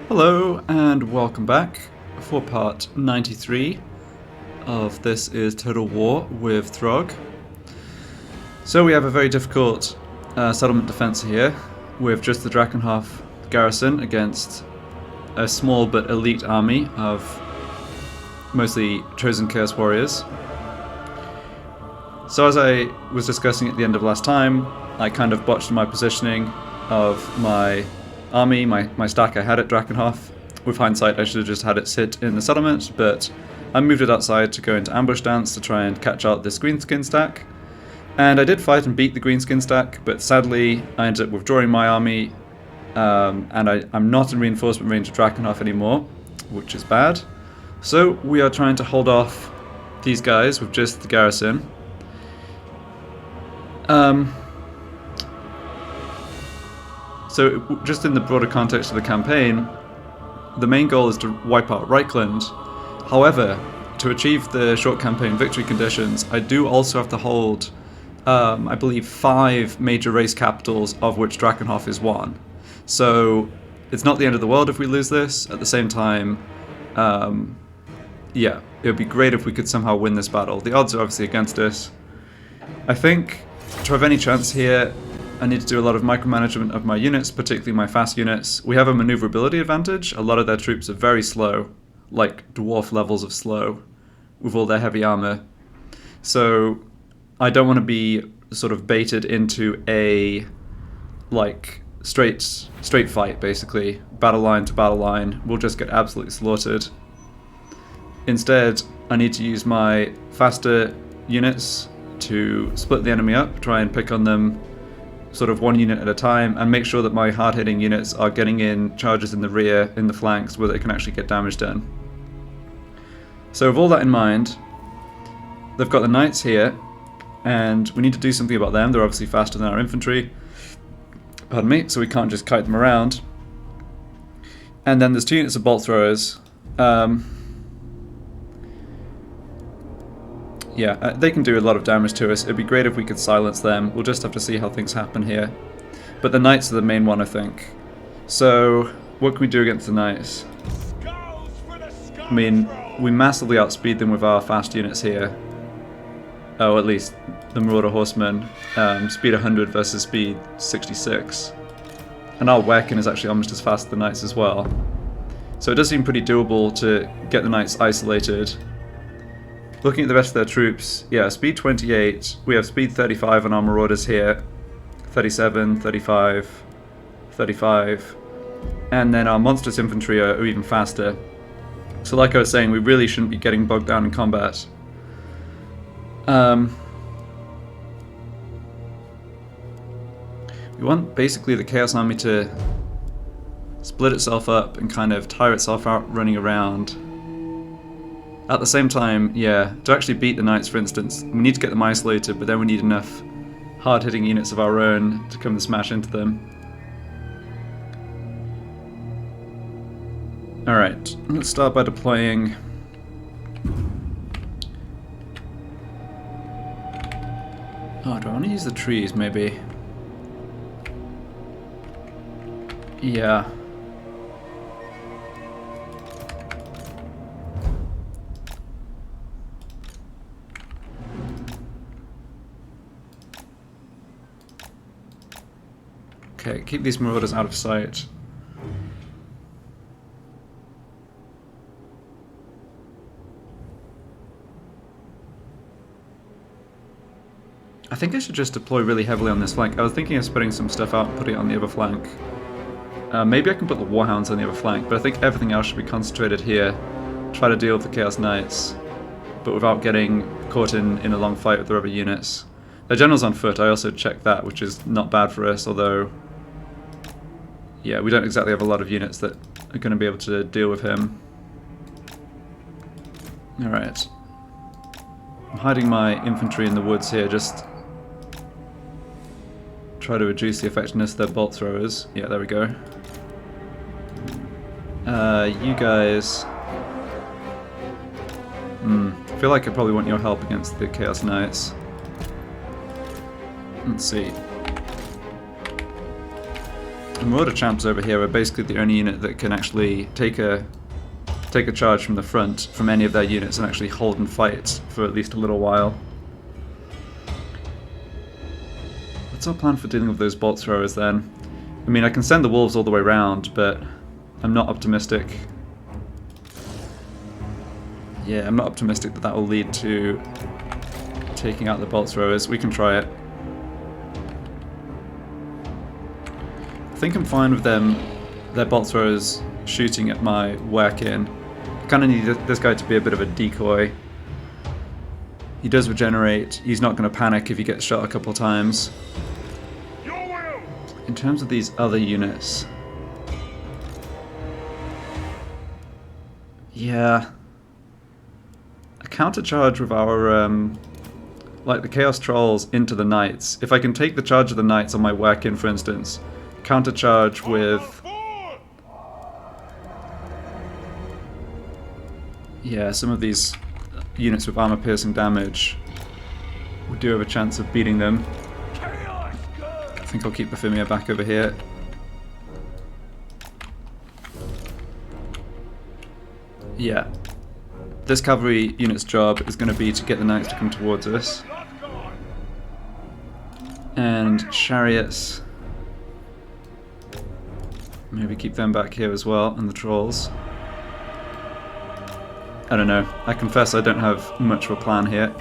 Hello and welcome back for part 93 of This is Total War with Throgg. So we have a very difficult settlement defense here with just the Drakenhof garrison against a small but elite army of mostly chosen Chaos Warriors. So as I was discussing at the end of last time, I kind of botched my positioning of my army, my stack I had at Drakenhof. With hindsight, I should have just had it sit in the settlement, but I moved it outside to go into ambush dance to try and catch out this greenskin stack. And I did fight and beat the greenskin stack, but sadly I ended up withdrawing my army, and I'm not in reinforcement range of Drakenhof anymore, which is bad. So we are trying to hold off these guys with just the garrison. So just in the broader context of the campaign, the main goal is to wipe out Reichland. However, to achieve the short campaign victory conditions, I do also have to hold, I believe, 5 major race capitals, of which Drakenhof is one. So it's not the end of the world if we lose this. At the same time, yeah, it would be great if we could somehow win this battle. The odds are obviously against us. I think to have any chance here, I need to do a lot of micromanagement of my units, particularly my fast units. We have a maneuverability advantage. A lot of their troops are very slow, like dwarf levels of slow, with all their heavy armor. So I don't want to be sort of baited into a like straight fight, basically. Battle line to battle line. We'll just get absolutely slaughtered. Instead, I need to use my faster units to split the enemy up, try and pick on them sort of one unit at a time, and make sure that my hard-hitting units are getting in charges in the rear, in the flanks, where they can actually get damage done. So with all that in mind, they've got the knights here, and we need to do something about them. They're obviously faster than our infantry, pardon me, so we can't just kite them around. And then there's 2 units of bolt throwers. Yeah, they can do a lot of damage to us. It'd be great if we could silence them. We'll just have to see how things happen here. But the knights are the main one, I think. So, what can we do against the knights? I mean, we massively outspeed them with our fast units here. Oh, at least the Marauder Horsemen. Speed 100 versus speed 66. And our Wehrkin is actually almost as fast as the knights as well. So it does seem pretty doable to get the knights isolated. Looking at the rest of their troops, yeah, speed 28, we have speed 35 on our Marauders here, 37, 35, 35, and then our monstrous infantry are even faster. So like I was saying, we really shouldn't be getting bogged down in combat. We want basically the Chaos Army to split itself up and kind of tire itself out running around. At the same time, yeah, to actually beat the knights, for instance, we need to get them isolated, but then we need enough hard-hitting units of our own to come and smash into them. Alright, let's start by deploying... Oh, do I want to use the trees, maybe? Yeah. Okay, keep these marauders out of sight. I think I should just deploy really heavily on this flank. I was thinking of spreading some stuff out and putting it on the other flank. Maybe I can put the Warhounds on the other flank, but I think everything else should be concentrated here. Try to deal with the Chaos Knights, but without getting caught in a long fight with the other units. Their general's on foot, I also checked that, which is not bad for us, although... yeah, we don't exactly have a lot of units that are going to be able to deal with him. Alright. I'm hiding my infantry in the woods here, just try to reduce the effectiveness of their bolt throwers. Yeah, there we go. You guys... I feel like I probably want your help against the Chaos Knights. Let's see. The Marauder Champs over here are basically the only unit that can actually take a charge from the front from any of their units and actually hold and fight for at least a little while. What's our plan for dealing with those bolt throwers then? I mean, I can send the wolves all the way around, but I'm not optimistic. Yeah, I'm not optimistic that that will lead to taking out the bolt throwers. We can try it. I think I'm fine with them, their bolt throwers shooting at my work-in. I kind of need this guy to be a bit of a decoy. He does regenerate. He's not going to panic if he gets shot a couple times. In terms of these other units... yeah... a countercharge with our, like the Chaos Trolls into the Knights. If I can take the charge of the Knights on my work-in, for instance, countercharge with... yeah, some of these units with armor-piercing damage, we do have a chance of beating them. I think I'll keep the Fimir back over here. Yeah. This cavalry unit's job is going to be to get the Knights to come towards us. And chariots. Maybe keep them back here as well, and the trolls. I don't know. I confess I don't have much of a plan here.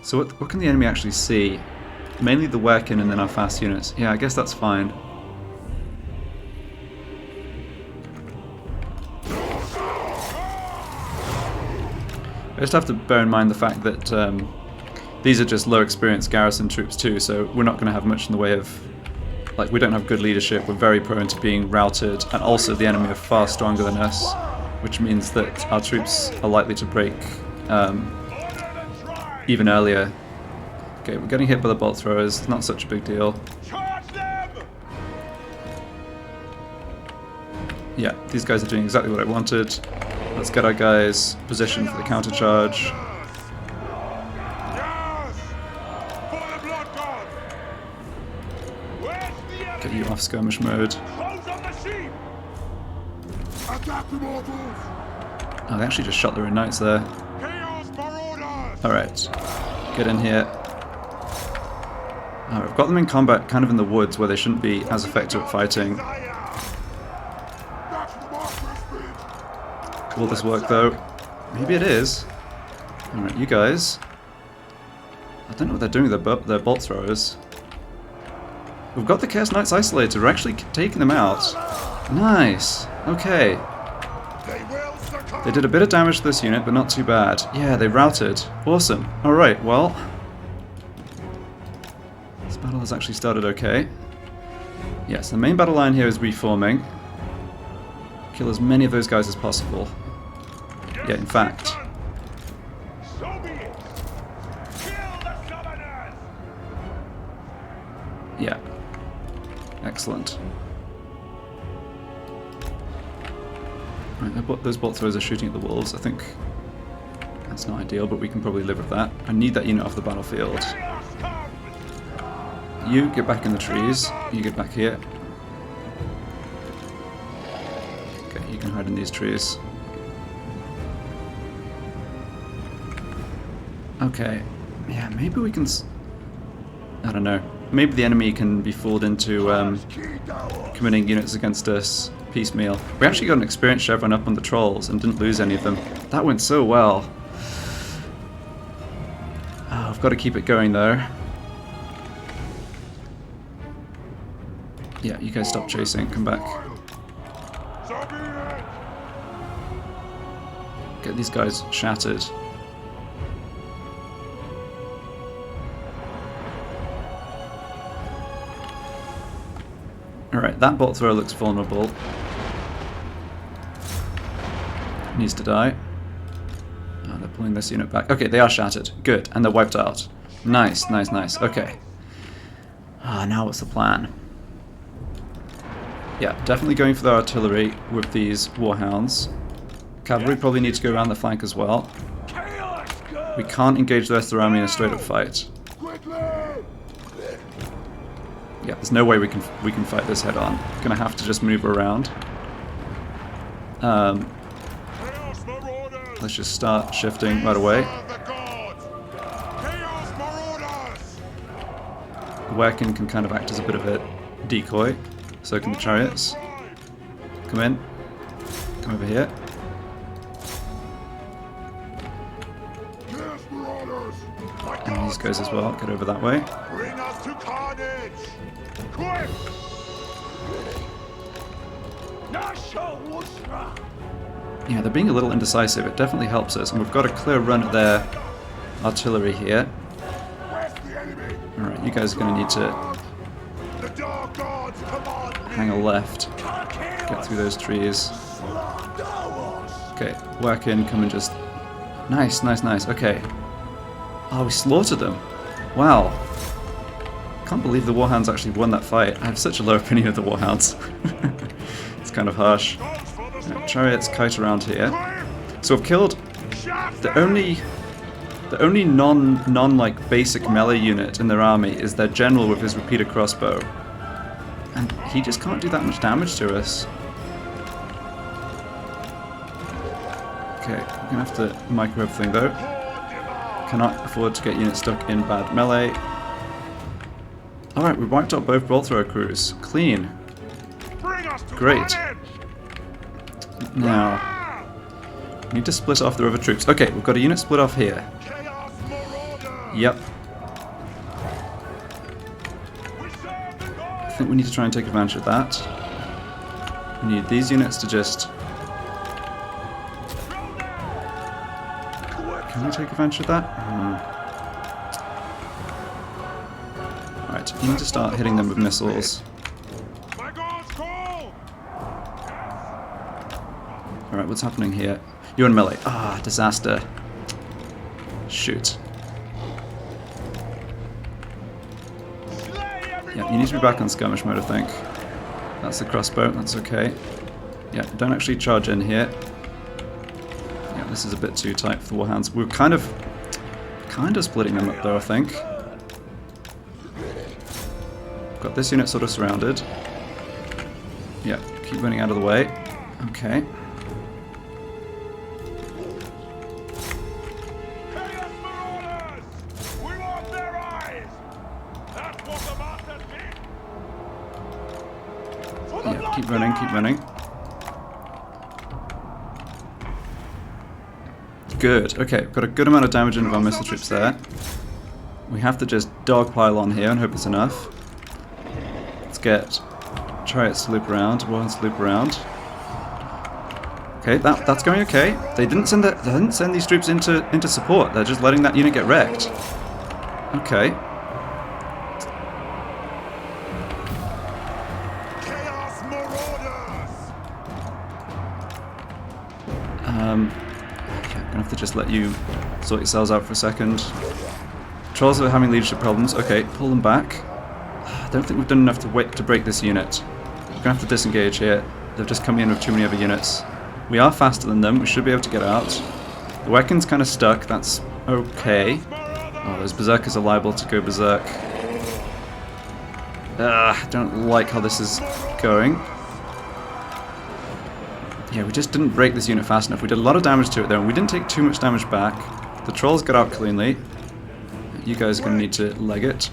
So what can the enemy actually see? Mainly the work-in and then our fast units. Yeah, I guess that's fine. I just have to bear in mind the fact that these are just low experienced garrison troops too, so we're not going to have much in the way of... like, we don't have good leadership, we're very prone to being routed, and also the enemy are far stronger than us, which means that our troops are likely to break even earlier. Okay, we're getting hit by the bolt throwers, it's not such a big deal. Yeah, these guys are doing exactly what I wanted. Let's get our guys positioned for the counter charge. Get you off skirmish mode. Oh, they actually just shot their own knights there. Alright, get in here. Alright, we've got them in combat kind of in the woods where they shouldn't be as effective at fighting. Will this work though? Maybe it is. Alright, you guys. I don't know what they're doing with their bolt throwers. We've got the Chaos Knights isolated. We're actually taking them out. Nice. Okay. They did a bit of damage to this unit, but not too bad. Yeah, they routed. Awesome. Alright, well... this battle has actually started okay. Yes, the main battle line here is reforming. Kill as many of those guys as possible. Yeah, in fact... yeah. Excellent. Right, those bolt throwers are shooting at the wolves. I think that's not ideal, but we can probably live with that. I need that unit off the battlefield. You get back in the trees. You get back here. Okay, you can hide in these trees. Okay. Yeah, maybe we can... I don't know. Maybe the enemy can be fooled into committing units against us piecemeal. We actually got an experienced chevron up on the trolls and didn't lose any of them. That went so well. Oh, I've got to keep it going though. Yeah, you guys stop chasing. Come back. Get these guys shattered. Alright, that bolt thrower looks vulnerable. Needs to die. Oh, they're pulling this unit back. Okay, they are shattered. Good, and they're wiped out. Nice, nice, nice. Okay. Ah, now what's the plan? Yeah, definitely going for the artillery with these warhounds. Cavalry probably need to go around the flank as well. We can't engage the rest of their army in a straight-up fight. Yeah, there's no way we can fight this head-on. Gonna have to just move around. Let's just start shifting right away. The Werkin can kind of act as a bit of a decoy. So can the chariots. Come in. Come over here. And these guys as well. Get over that way. Bring us to carnage! Quick! Yeah, they're being a little indecisive. It definitely helps us. And we've got a clear run at their artillery here. Alright, you guys are going to need to hang a left. Get through those trees. Okay, work in, come and just... Nice, nice, nice. Okay. Oh, we slaughtered them. Wow. Can't believe the Warhounds actually won that fight. I have such a low opinion of the Warhounds. It's kind of harsh. Chariots kite around here. So we've killed the only non like basic melee unit in their army is their general with his repeater crossbow. And he just can't do that much damage to us. Okay, we're gonna have to micro everything though. Cannot afford to get units stuck in bad melee. Alright, we wiped out both bolt thrower crews. Clean. Great. Now, we need to split off the other troops. Okay, we've got a unit split off here. Yep. I think we need to try and take advantage of that. We need these units to just... Can we take advantage of that? Right, you need to start hitting them with missiles. Alright, what's happening here? You're in melee. Ah, disaster. Shoot. Yeah, you need to be back on skirmish mode, I think. That's the crossbow, that's okay. Yeah, don't actually charge in here. Yeah, this is a bit too tight for the Warhounds. We're kind of splitting them up though, I think. Got this unit sort of surrounded. Yeah, keep running out of the way. Okay. Yeah, keep running, keep running. Good, okay, we've got a good amount of damage into our missile troops there. We have to just dogpile on here and hope it's enough. Let's get chariots to loop around, warhounds to loop around. Okay, that's going okay. They didn't send these troops into support. They're just letting that unit get wrecked. Okay. Okay, I'm gonna have to just let you sort yourselves out for a second. Trolls are having leadership problems. Okay, pull them back. I don't think we've done enough to break this unit. We're gonna have to disengage here. They've just come in with too many other units. We are faster than them. We should be able to get out. The Werkin's kind of stuck. That's okay. Oh, those berserkers are liable to go berserk. I don't like how this is going. Yeah, we just didn't break this unit fast enough. We did a lot of damage to it though, and we didn't take too much damage back. The trolls got out cleanly. You guys are going to need to leg it.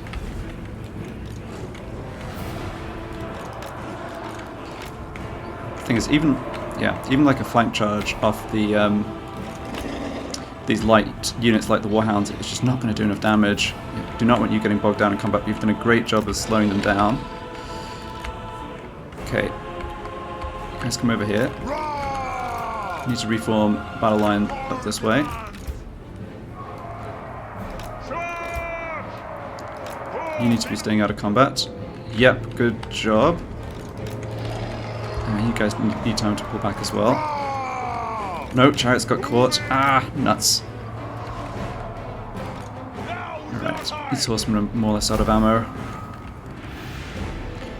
The thing is, even like a flank charge off the these light units like the Warhounds, it's just not going to do enough damage. I do not want you getting bogged down in combat. You've done a great job of slowing them down. Okay. Let's come over here. Need to reform battle line up this way. You need to be staying out of combat. Yep, good job. You guys need time to pull back as well. No, chariots got caught. Ah, nuts. Alright, these horsemen are more or less out of ammo.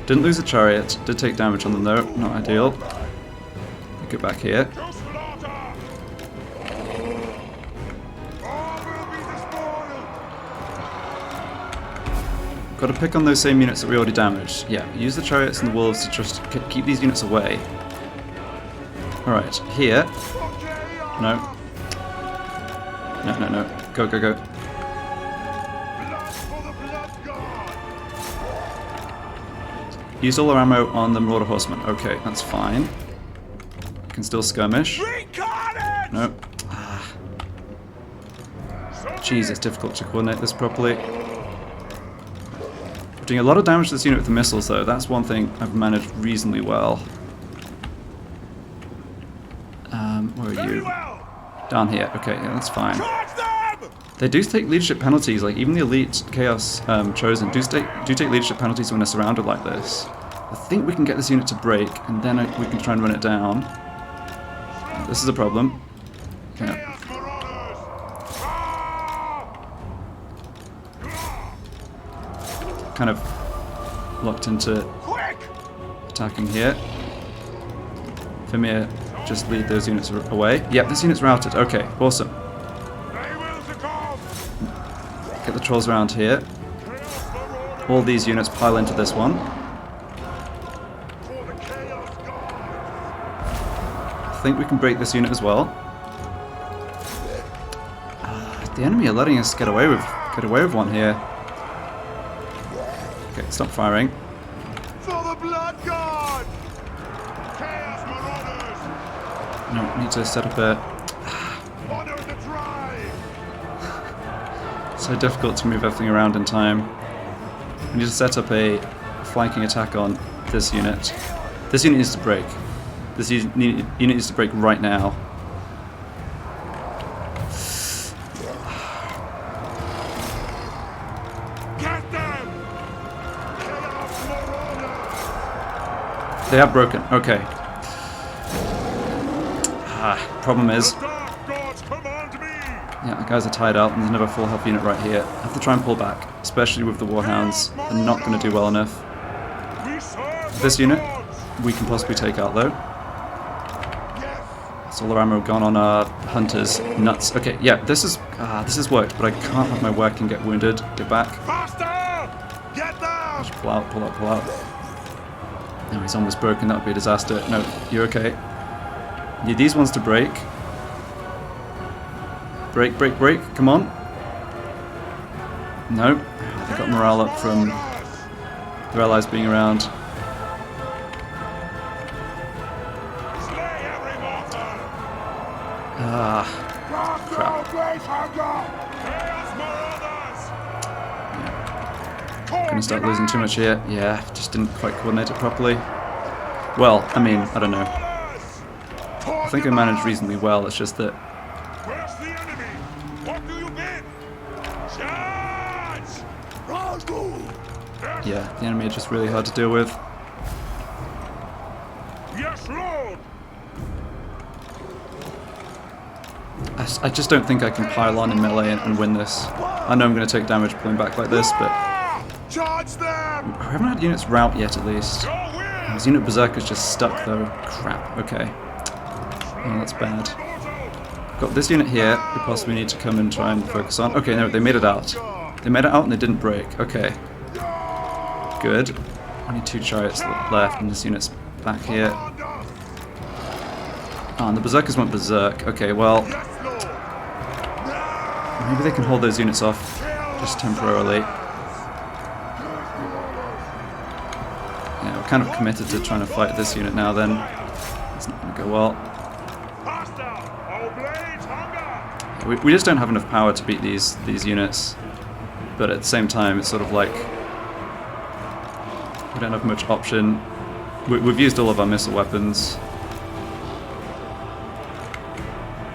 Didn't lose a chariot. Did take damage on them though. Not ideal. Get back here. Got to pick on those same units that we already damaged. Yeah, use the chariots and the wolves to just keep these units away. Alright, here. No. No, no, no. Go, go, go. Used all our ammo on the Marauder Horseman. Okay, that's fine. Can still skirmish. No. Ah. Jeez, it's difficult to coordinate this properly. We're doing a lot of damage to this unit with the missiles, though. That's one thing I've managed reasonably well. Where are you? Down here. Okay, yeah, that's fine. They do take leadership penalties. Like even the elite Chaos Chosen do take leadership penalties when they're surrounded like this. I think we can get this unit to break, and then we can try and run it down. This is a problem. Yeah. Kind of locked into attacking here. Vermeer, just lead those units away. Yep, this unit's routed. Okay, awesome. Get the trolls around here. All these units pile into this one. I think we can break this unit as well. The enemy are letting us get away with one here. Okay, stop firing. For the blood god! Chaos Marauders! No, need to set up a... Honor the drive! So difficult to move everything around in time. We need to set up a flanking attack on this unit. This unit needs to break. This unit needs to break right now. Get them! Chaos Marauders! They have broken. Okay. Problem is... The dark gods command me! Yeah, the guys are tied out and there's another full health unit right here. I have to try and pull back, especially with the Warhounds. They're not going to do well enough. We serve This the unit, gods! we can possibly take out though. Yes! Solar ammo gone on our hunters. Nuts. Okay, yeah, this is worked, but I can't have my working get wounded. Get back. Faster! Get them! Just pull out, pull out, pull out. No, he's almost broken. That would be a disaster. No, you're okay. Need these ones to break. Break, break, break. Come on. No. They got morale up from their allies being around. Slay every mortal! Ah, crap. Chaos Marauders! Gonna start losing too much here. Yeah, just didn't quite coordinate it properly. Well, I mean, I don't know. I think I managed reasonably well. It's just that Where's the enemy? What do you bid? Charge! yeah, the enemy are just really hard to deal with. Yes, Lord! I just don't think I can pile on in melee and win this. I know I'm going to take damage pulling back like this, but Charge them! I haven't had units rout yet at least. Your will! His unit Berserker's just stuck though. Crap, okay. Oh, that's bad. Got this unit here we possibly need to come and try and focus on. Okay, no, they made it out. They made it out and they didn't break. Okay. Good. Only 2 chariots left and this unit's back here. Oh, and the Berserkers went Berserk. Okay, well, maybe they can hold those units off just temporarily. Yeah, we're kind of committed to trying to fight this unit now then. It's not going to go well. We just don't have enough power to beat these units. But at the same time, it's sort of like we don't have much option. We've used all of our missile weapons.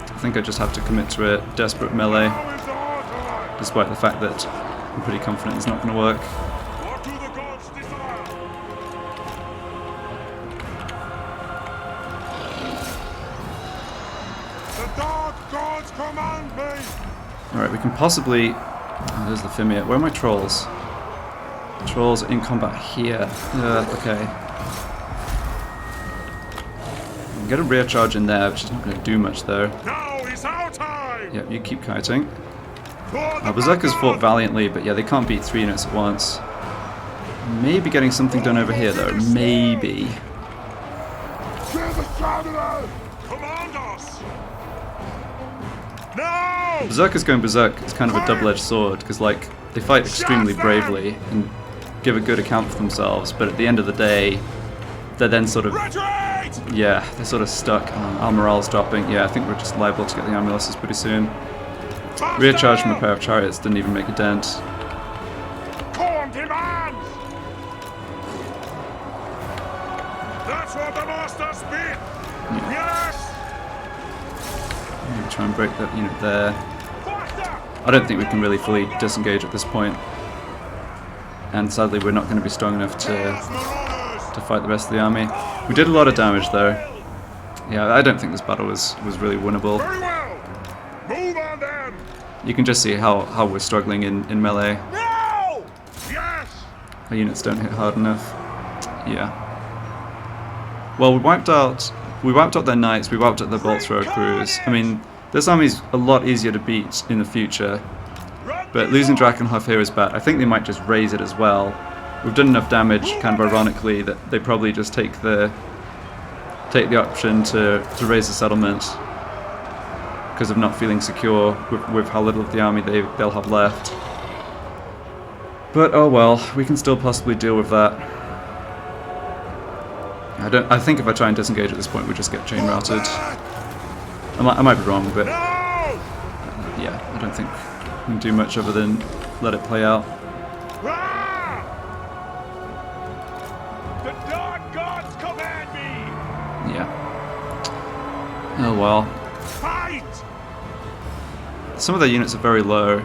I think I just have to commit to a desperate melee, despite the fact that I'm pretty confident it's not going to work. What do the gods desire? The dark gods command me! Alright, we can possibly... Oh, there's the Fimir. Where are my trolls? The trolls are in combat here. Okay. We can get a rear charge in there, which is not going to do much though. Now is our time! Yep, you keep kiting. Berserkers fought valiantly, but yeah, they can't beat 3 units at once. Maybe getting something done over here, though. Maybe. Command us! No! Berserkers going berserk is kind of a double-edged sword, because, like, they fight extremely bravely and give a good account for themselves, but at the end of the day, they're then sort of... Retreat! Yeah, they're sort of stuck. Our morale's dropping. Yeah, I think we're just liable to get the ambulances pretty soon. Rear charge from a pair of chariots didn't even make a dent. Corn demands! That's what the masters bid! Yes! Maybe try and break that unit there. Faster! I don't think we can really fully disengage at this point. And sadly we're not going to be strong enough to fight the rest of the army. We did a lot of damage though. Yeah, I don't think this battle was really winnable. Very well! Move on them! You can just see how we're struggling in melee. No! Yes! Our units don't hit hard enough. Yeah. Well, we wiped out their knights, we wiped out their bolt thrower crews. I mean, this army's a lot easier to beat in the future. But losing Drakenhof here is bad. I think they might just raise it as well. We've done enough damage, kind of ironically, that they probably just take the option to raise the settlement because of not feeling secure with how little of the army they'll have left. But oh well, we can still possibly deal with that. I think if I try and disengage at this point, we just get chain routed. I might be wrong, but yeah, I don't think we can do much other than let it play out. The dark gods command me! Yeah. Oh well. Fight! Some of their units are very low.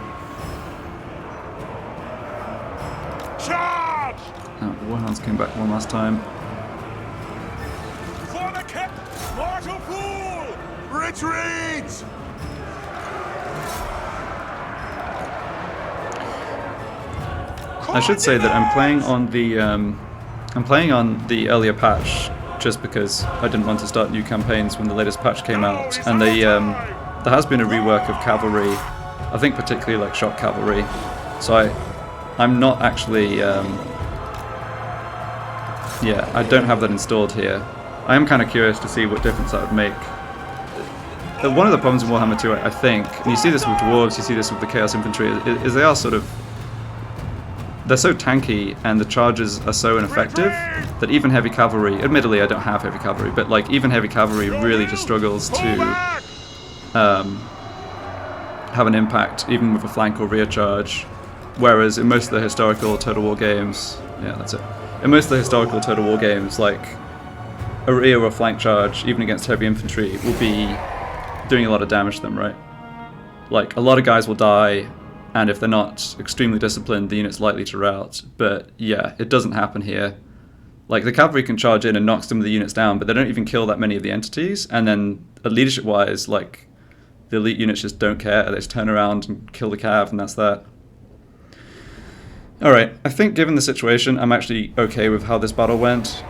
Charge! Oh, the Warhounds came back one last time. For the cap! Mortal fool! Retreat! I should say that I'm playing on the earlier patch just because I didn't want to start new campaigns when the latest patch came out, and there has been a rework of cavalry, I think particularly like shock cavalry. So I'm not actually yeah, I don't have that installed here. I am kind of curious to see what difference that would make. One of the problems in Warhammer 2, I think, and you see this with dwarves, you see this with the Chaos Infantry, is they are sort of... They're so tanky and the charges are so ineffective that even heavy cavalry, admittedly I don't have heavy cavalry, but like even heavy cavalry really just struggles to have an impact even with a flank or rear charge. Whereas in most of the historical Total War games, yeah, that's it. In most of the historical Total War games, like a rear or flank charge, even against heavy infantry, will be doing a lot of damage to them, right? Like a lot of guys will die, and if they're not extremely disciplined, the unit's likely to rout. But yeah, it doesn't happen here. Like the cavalry can charge in and knock some of the units down, but they don't even kill that many of the entities. And then leadership-wise, like the elite units just don't care. They just turn around and kill the cav, and that's that. All right, I think given the situation, I'm actually okay with how this battle went.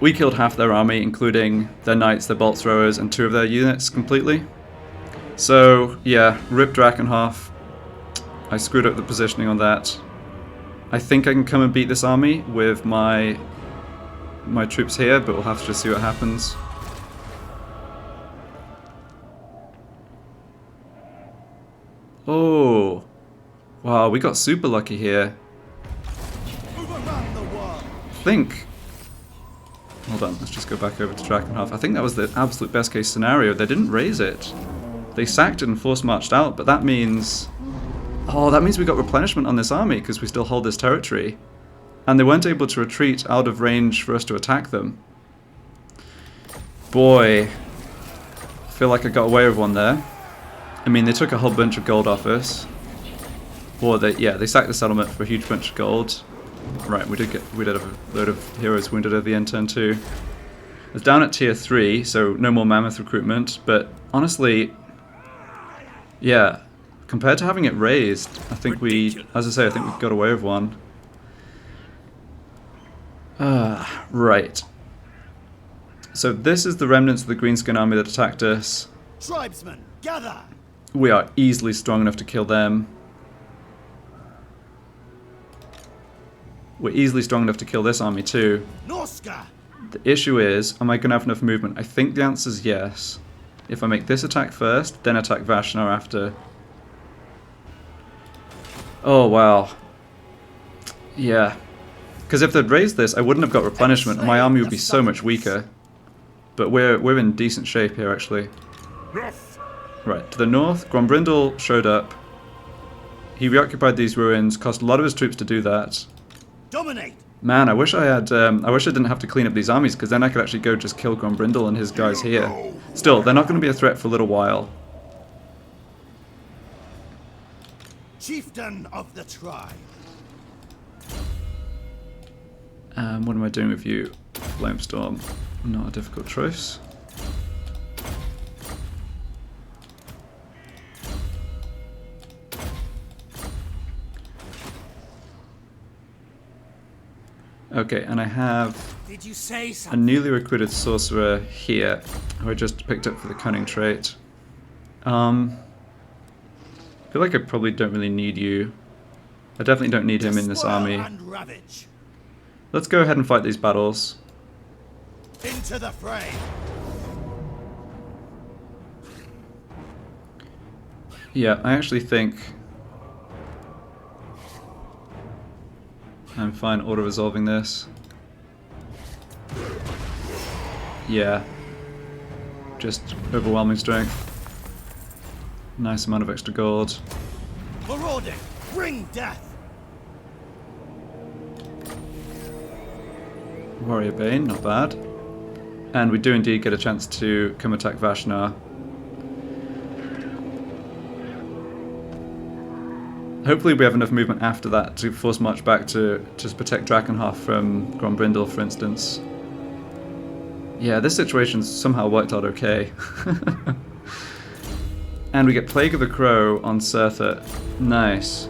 We killed half their army, including their knights, their bolt throwers, and 2 of their units completely. So, yeah, rip Drakenhof. I screwed up the positioning on that. I think I can come and beat this army with my troops here, but we'll have to just see what happens. Oh, wow, we got super lucky here. I think... Hold on, let's just go back over to Drakenhof. I think that was the absolute best case scenario. They didn't raise it. They sacked it and force marched out, but that means... Oh, that means we got replenishment on this army because we still hold this territory. And they weren't able to retreat out of range for us to attack them. Boy. I feel like I got away with one there. I mean, they took a whole bunch of gold off us. Or they sacked the settlement for a huge bunch of gold. Right, we did have a load of heroes wounded at the end turn too. It's down at tier 3, so no more mammoth recruitment, but honestly, yeah, compared to having it raised, I think we, as I say, I think we got away with one. Right. So this is the remnants of the Greenskin army that attacked us. Tribesmen, gather! We are easily strong enough to kill them. We're easily strong enough to kill this army too. Norscan! The issue is, am I going to have enough movement? I think the answer is yes. If I make this attack first, then attack Vashnar after. Oh, wow. Yeah. Because if they'd raised this, I wouldn't have got replenishment, and my army would be so much weaker. But we're in decent shape here, actually. North. Right, to the north, Grombrindal showed up. He reoccupied these ruins, cost a lot of his troops to do that. Dominate! Man, I wish I had. I wish I didn't have to clean up these armies, because then I could actually go just kill Grombrindal and his guys here. Still, they're not going to be a threat for a little while. Chieftain of the tribe. What am I doing with you? Flamestorm. Not a difficult choice. Okay, and I have Did you say a something? newly recruited sorcerer here, who I just picked up for the cunning trait. I feel like I probably don't really need you. I definitely don't need him in this Despoil army. and ravage. Let's go ahead and fight these battles. Into the fray. Yeah, I actually think I'm fine auto-resolving this. Yeah. Just overwhelming strength. Nice amount of extra gold. Marauding. Bring death. Warrior Bane, not bad. And we do indeed get a chance to come attack Vashnar. Hopefully we have enough movement after that to force march back to just protect Drakenhof from Grombrindal, for instance. Yeah, this situation's somehow worked out okay. And we get Plague of the Crow on Surtha. Nice.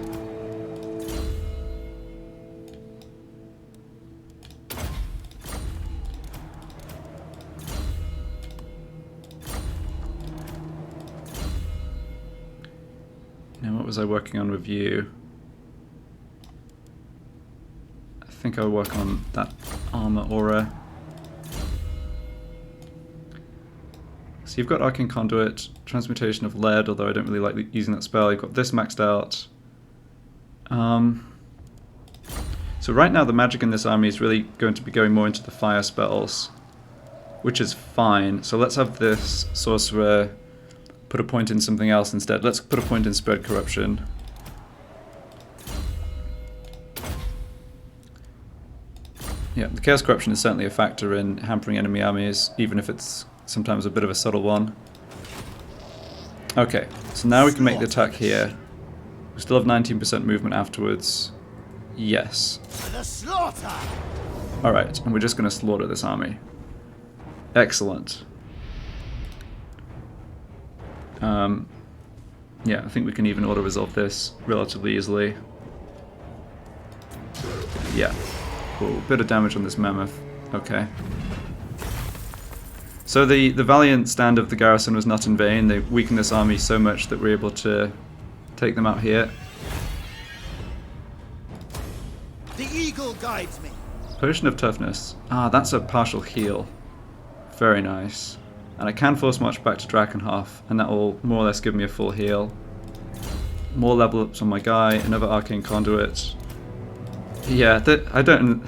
Now, what was I working on with you? I think I'll work on that armor aura. So you've got Arcane Conduit, Transmutation of Lead, although I don't really like using that spell. You've got this maxed out. So right now the magic in this army is really going to be going more into the fire spells, which is fine. So let's have this sorcerer put a point in something else instead. Let's put a point in Spread Corruption. Yeah, the Chaos Corruption is certainly a factor in hampering enemy armies, even if it's sometimes a bit of a subtle one. Okay, so now we can make the attack here. We still have 19% movement afterwards. Yes. For the slaughter. Alright, and we're just going to slaughter this army. Excellent. Yeah, I think we can even auto-resolve this relatively easily. Yeah. Cool. Bit of damage on this mammoth. Okay. So the valiant stand of the garrison was not in vain. They weakened this army so much that we're able to take them out here. The eagle guides me. Potion of Toughness. Ah, that's a partial heal. Very nice. And I can force march back to Drakenhof, and that will more or less give me a full heal. More level ups on my guy, another Arcane Conduit. Yeah, I don't...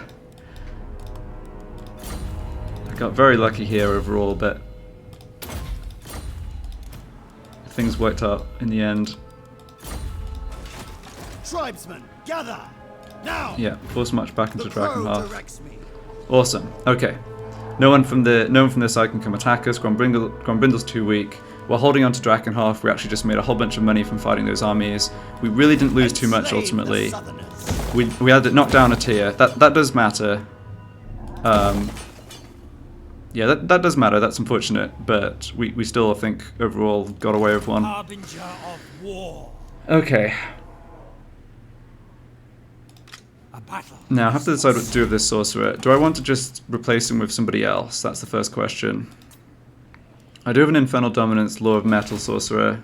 I got very lucky here overall, but things worked out in the end. Tribesmen, gather! Now! Yeah, force march back into The crow Drakenhof. directs me. Awesome. Okay. No one from this side can come attack us. Grombrindal's too weak. We're holding on to Drakenhof. We actually just made a whole bunch of money from fighting those armies. We really didn't lose too much Enslave the ultimately. Southerners. We had it knocked down a tier. That does matter. Yeah, that does matter. That's unfortunate, but we still, I think, overall got away with one. Harbinger of war. Okay. A battle. Now I have to decide what to do with this sorcerer. Do I want to just replace him with somebody else? That's the first question. I do have an Infernal Dominance Law of Metal sorcerer,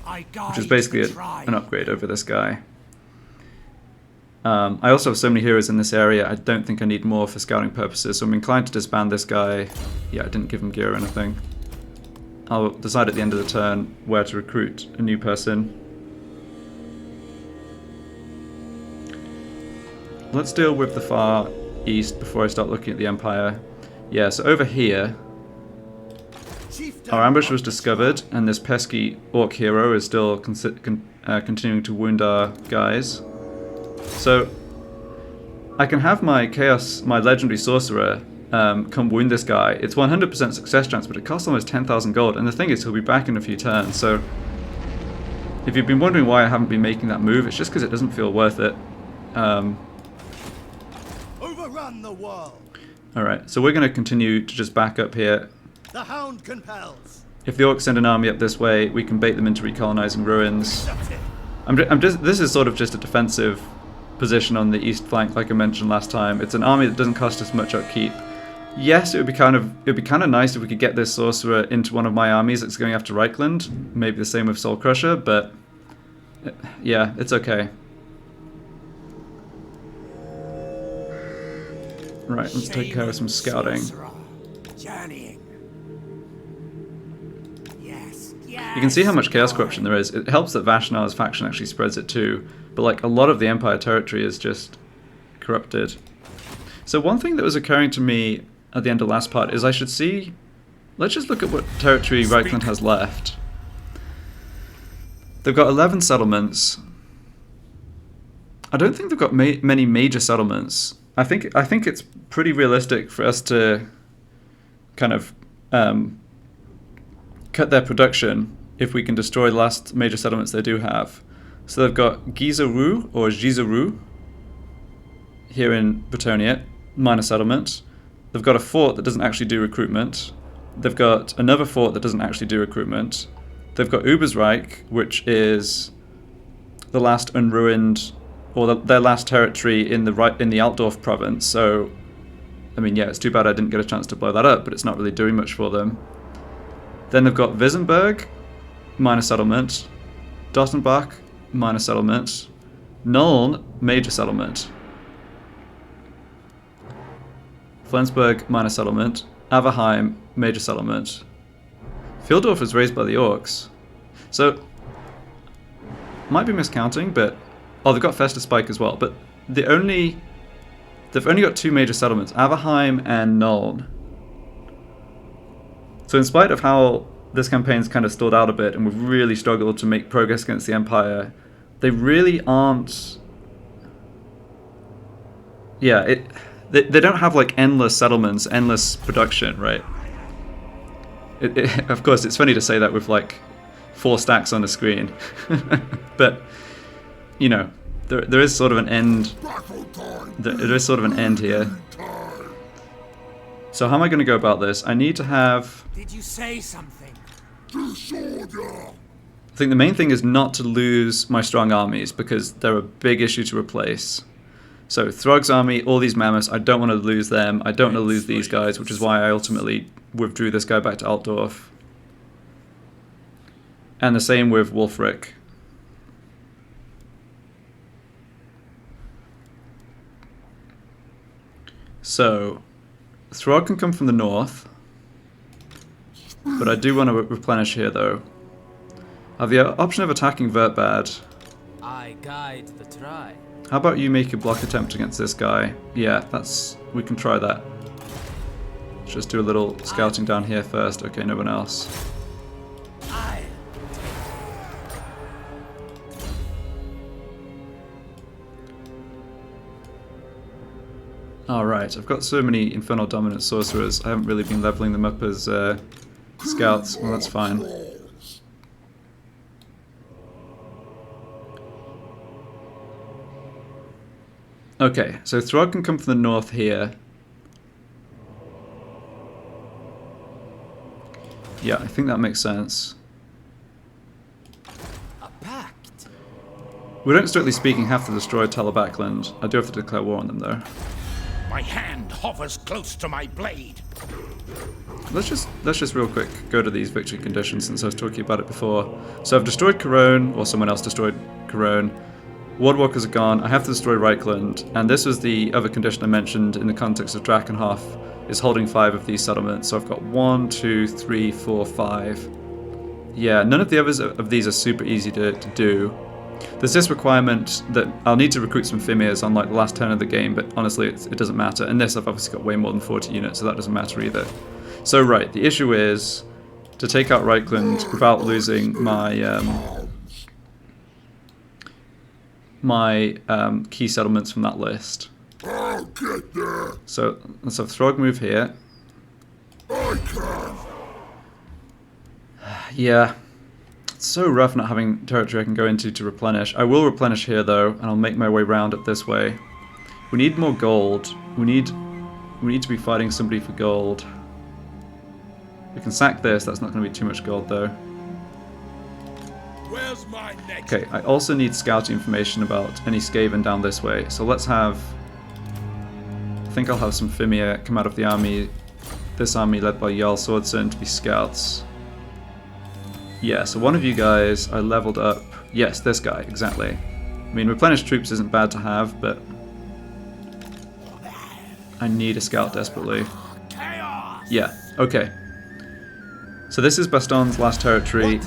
I guide which is basically the tribe. an upgrade over this guy. I also have so many heroes in this area, I don't think I need more for scouting purposes, so I'm inclined to disband this guy. Yeah, I didn't give him gear or anything. I'll decide at the end of the turn where to recruit a new person. Let's deal with the far east before I start looking at the Empire. Yeah, so over here, our ambush was discovered, and this pesky orc hero is still continuing to wound our guys. So I can have my legendary sorcerer, come wound this guy. It's 100% success chance, but it costs almost 10,000 gold. And the thing is, he'll be back in a few turns. So if you've been wondering why I haven't been making that move, it's just because it doesn't feel worth it. Overrun the world. All right, so we're going to continue to just back up here. The hound compels. If the orcs send an army up this way, we can bait them into recolonizing ruins. This is sort of just a defensive position on the east flank, like I mentioned last time. It's an army that doesn't cost us much upkeep. Yes, it would be kind of nice if we could get this sorcerer into one of my armies that's going after Reichland. Maybe the same with Soul Crusher, but yeah, it's okay. Right, let's take care of some scouting. You can see how much chaos corruption there is. It helps that Vashnar's faction actually spreads it too, but like a lot of the Empire territory is just corrupted. So one thing that was occurring to me at the end of last part is I should see... Let's just look at what territory Reichland has left. They've got 11 settlements. I don't think they've got many major settlements. I think it's pretty realistic for us to kind of cut their production if we can destroy the last major settlements they do have. So they've got Gizaru or Gizaru here in Bretonnia, minor settlement. They've got a fort that doesn't actually do recruitment. They've got another fort that doesn't actually do recruitment. They've got Ubersreich, which is the last unruined, or their last territory in the Altdorf province. So, I mean, yeah, it's too bad I didn't get a chance to blow that up, but it's not really doing much for them. Then they've got Wiesenberg, minor settlement. Dottenbach, minor settlement. Nuln, major settlement. Flensburg, minor settlement. Averheim, major settlement. Fieldorf was raised by the orcs. So, might be miscounting, but... Oh, they've got Festespike as well, but they've only got two major settlements, Averheim and Nuln. So in spite of how this campaign's kind of stalled out a bit and we've really struggled to make progress against the Empire, they really aren't... Yeah, they don't have like endless settlements, endless production, right? Of course, it's funny to say that with like 4 stacks on the screen. But, you know, there is sort of an end. There is sort of an end here. So how am I going to go about this? I need to have... Did you say something? I think the main thing is not to lose my strong armies, because they're a big issue to replace. So Throgg's army, all these Mammoths, I don't want to lose them. I don't want to lose these guys, which is why I ultimately withdrew this guy back to Altdorf. And the same with Wulfric. So, Throgg can come from the north, but I do want to replenish here though. I have the option of attacking Vertbad. I guide the try. How about you make a block attempt against this guy? Yeah, we can try that. Let's just do a little scouting down here first. Okay, no one else. Alright, I've got so many Infernal Dominant Sorcerers, I haven't really been leveling them up as scouts. Well, that's fine. Okay, so Throgg can come from the north here. Yeah, I think that makes sense. A pact. We don't, strictly speaking, have to destroy Talabakland. I do have to declare war on them, though. My hand hovers close to my blade. Let's just real quick go to these victory conditions since I was talking about it before. So I've destroyed Corone, or someone else destroyed Corone. Wardwalkers are gone. I have to destroy Reichland, and this was the other condition I mentioned in the context of Drakenhof, is holding 5 of these settlements. So I've got 1, 2, 3, 4, 5. Yeah, none of the others of these are super easy to do. There's this requirement that I'll need to recruit some Fimirs on like the last turn of the game, but honestly it doesn't matter. And this I've obviously got way more than 40 units, so that doesn't matter either. So right, the issue is to take out Reichland without losing my key settlements from that list. I'll get there. So let's have Throgg move here. I can. Yeah, it's so rough not having territory I can go into to replenish. I will replenish here though, and I'll make my way around it this way. We need more gold. We need to be fighting somebody for gold. We can sack this. That's not going to be too much gold though. Where's my next? Okay, I also need scouting information about any Skaven down this way. So let's have... I think I'll have some Fimir come out of the army. This army led by Jarl Swordson to be scouts. Yeah, so one of you guys I leveled up. Yes, this guy, exactly. I mean, replenished troops isn't bad to have, but I need a scout desperately. Yeah, okay. So this is Baston's last territory.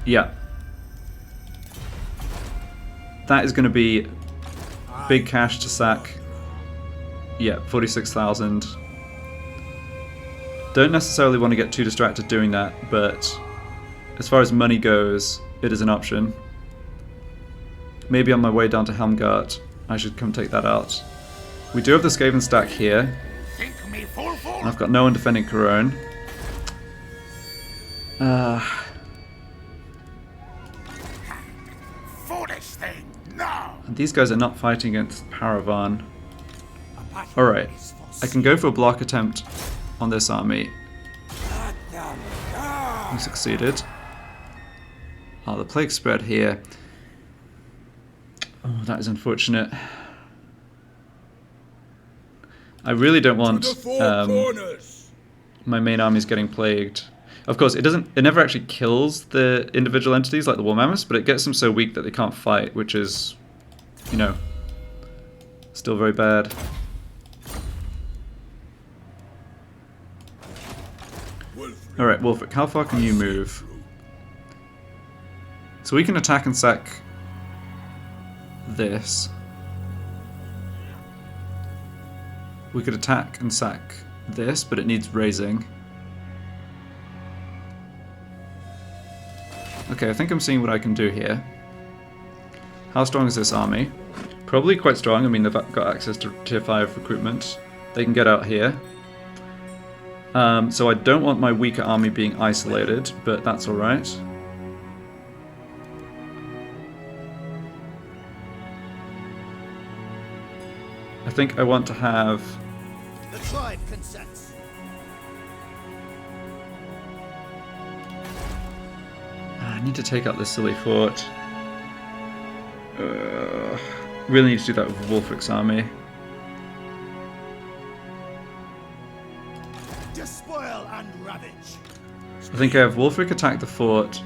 Yeah. That is going to be big cash to sack. Yeah, 46,000. Don't necessarily want to get too distracted doing that, but as far as money goes, it is an option. Maybe on my way down to Helmgart, I should come take that out. We do have the Skaven stack here. And I've got no one defending Corone. And these guys are not fighting against Paravan. Alright, I can go for a block attempt on this army. I succeeded. Oh, the plague spread here. Oh, that is unfortunate. I really don't want my main armies getting plagued. Of course, it never actually kills the individual entities like the War Mammoths, but it gets them so weak that they can't fight, which is, you know, still very bad. Alright, Wolfric, how far can you move? So we can attack and sack this. We could attack and sack this, but it needs raising. Okay, I think I'm seeing what I can do here. How strong is this army? Probably quite strong. I mean, they've got access to tier 5 recruitment. They can get out here. So I don't want my weaker army being isolated, but that's alright. I think I want to have... The tribe consents. I need to take out this silly fort. Really need to do that with Wolfric's army. Despoil and ravage. I think I have Wolfric attack the fort.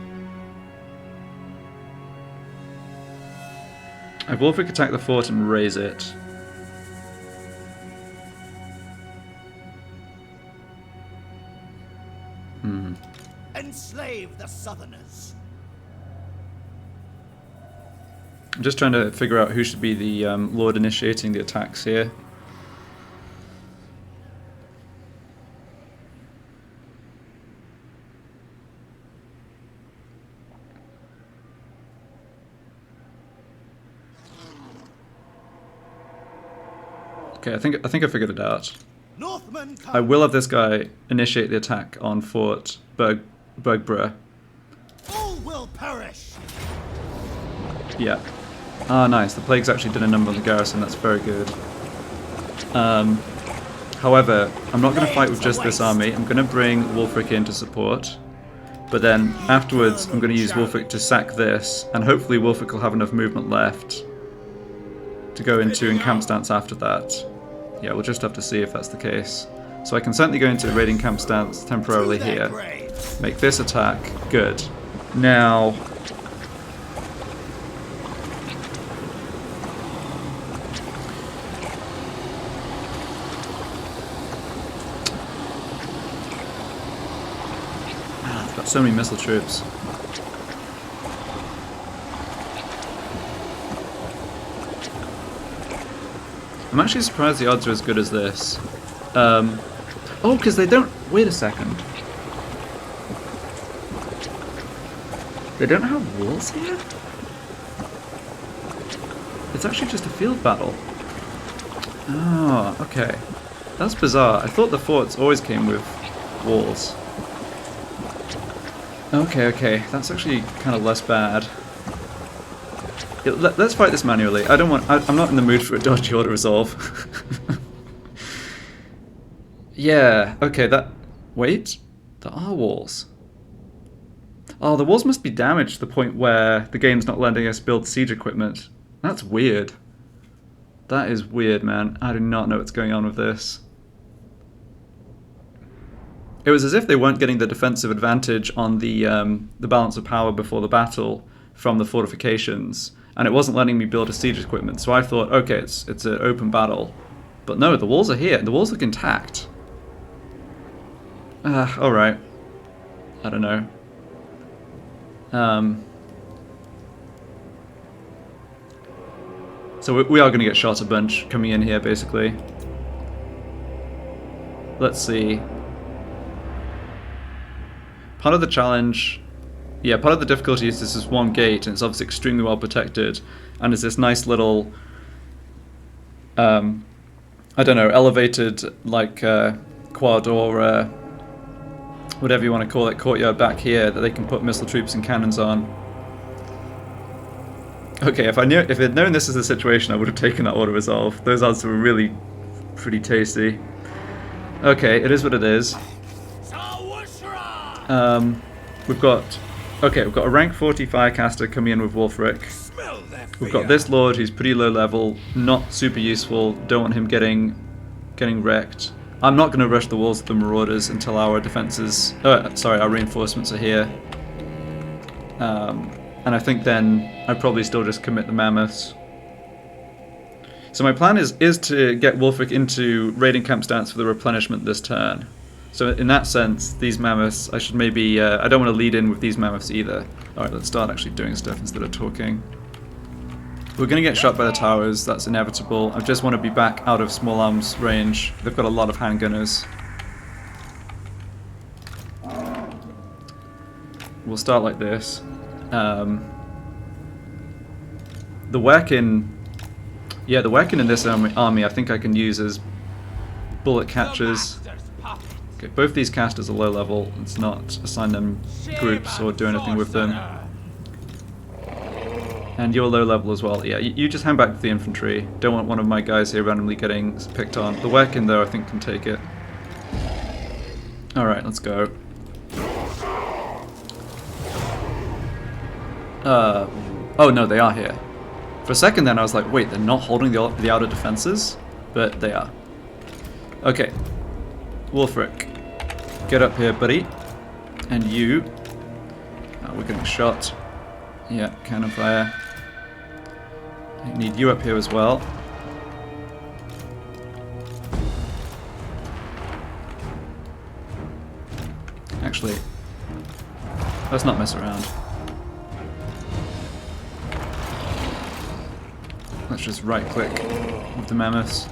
I have Wolfric attack the fort and raise it. Enslave the Southerners. I'm just trying to figure out who should be the Lord initiating the attacks here. Okay, I think I figured it out. Northmen come. I will have this guy initiate the attack on Fort Bergborough. All will perish. Yeah. Ah, nice. The plague's actually done a number on the garrison. That's very good. However, I'm not going to fight with just this army. I'm going to bring Wolfric in to support. But then afterwards, I'm going to use Wolfric to sack this, and hopefully Wolfric will have enough movement left to go into encamp stance after that. Yeah, we'll just have to see if that's the case. So I can certainly go into raiding camp stance temporarily here. Make this attack. Good. Now... So many missile troops. I'm actually surprised the odds are as good as this. Oh, because they don't... Wait a second. They don't have walls here? It's actually just a field battle. Oh, okay. That's bizarre. I thought the forts always came with walls. Okay. That's actually kind of less bad. Let's fight this manually. I'm not in the mood for a dodgy auto resolve. Yeah, okay, wait, there are walls. Oh, the walls must be damaged to the point where the game's not letting us build siege equipment. That's weird. That is weird, man. I do not know what's going on with this. It was as if they weren't getting the defensive advantage on the balance of power before the battle from the fortifications, and it wasn't letting me build a siege equipment. So I thought, okay, it's an open battle, but no, the walls are here. The walls look intact. All right. I don't know. So we are going to get shot a bunch coming in here, basically. Let's see. Part of the challenge... Yeah, part of the difficulty is this is one gate, and it's obviously extremely well protected, and there's this nice little... I don't know, elevated, like, quad or... whatever you want to call it, courtyard back here that they can put missile troops and cannons on. Okay, if I'd known this is the situation, I would have taken that auto resolve. Those odds were really pretty tasty. Okay, it is what it is. We've got a rank 40 firecaster coming in with Wulfric. We've got this lord who's pretty low level, not super useful. Don't want him getting wrecked. I'm not going to rush the walls of the Marauders until our defenses... our reinforcements are here. And I think then I'd probably still just commit the Mammoths. So my plan is to get Wulfric into raiding camp stance for the replenishment this turn. So in that sense, these Mammoths, I should maybe... I don't want to lead in with these Mammoths either. Alright, let's start actually doing stuff instead of talking. We're going to get shot by the towers, that's inevitable. I just want to be back out of small arms range. They've got a lot of handgunners. We'll start like this. The Werkin... Yeah, the Werkin in this army I think I can use as bullet catchers. Okay, both these casters are low level. Let's not assign them groups or do anything with them. And you're low level as well. Yeah, you just hang back with the infantry. Don't want one of my guys here randomly getting picked on. The Werkin though I think can take it. Alright, let's go. Oh no, they are here. For a second then I was like, wait, they're not holding the outer defenses? But they are. Okay. Wulfric, get up here, buddy. And you... we're getting shot. Yeah, cannon fire. I need you up here as well. Actually, let's not mess around. Let's just right-click with the Mammoths.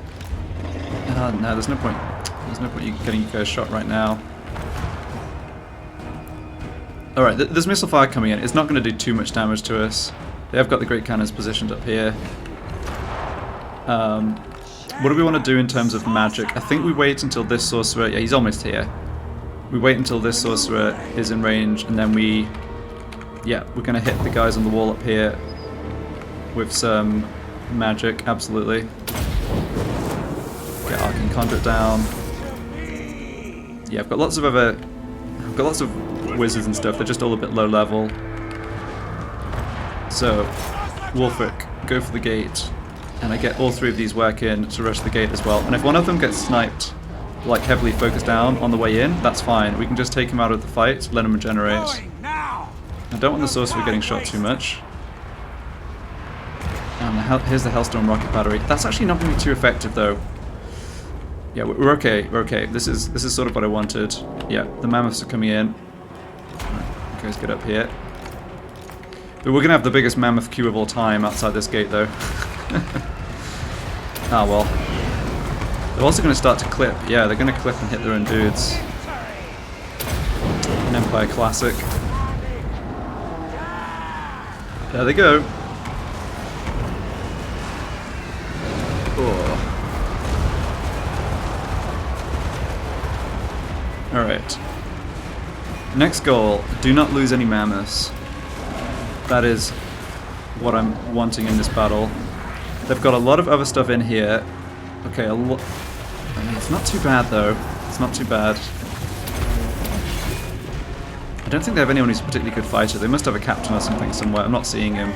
No, there's no point. There's no point you getting you guys shot right now. Alright, there's missile fire coming in. It's not going to do too much damage to us. They have got the great cannons positioned up here. What do we want to do in terms of magic? I think we wait until this sorcerer... Yeah, he's almost here. We wait until this sorcerer is in range, and then we... Yeah, we're going to hit the guys on the wall up here with some magic, absolutely. Get Arcane Conduit down. Yeah, I've got lots of wizards and stuff, they're just all a bit low level. So, Wulfric, go for the gate. And I get all three of these Werkin to rush the gate as well. And if one of them gets sniped, like heavily focused down on the way in, that's fine. We can just take him out of the fight, let him regenerate. I don't want the sorcerer getting shot too much. And here's the Hellstorm Rocket Battery. That's actually not going to be too effective though. Yeah, we're okay, we're okay. This is sort of what I wanted. Yeah, the Mammoths are coming in. Right. guys get up here. But we're going to have the biggest mammoth queue of all time outside this gate, though. Ah, well. They're also going to start to clip. Yeah, they're going to clip and hit their own dudes. An Empire classic. There they go. Oh. Alright. Next goal, do not lose any mammoths. That is what I'm wanting in this battle. They've got a lot of other stuff in here. Okay, I mean, it's not too bad though. It's not too bad. I don't think they have anyone who's a particularly good fighter. They must have a captain or something somewhere. I'm not seeing him.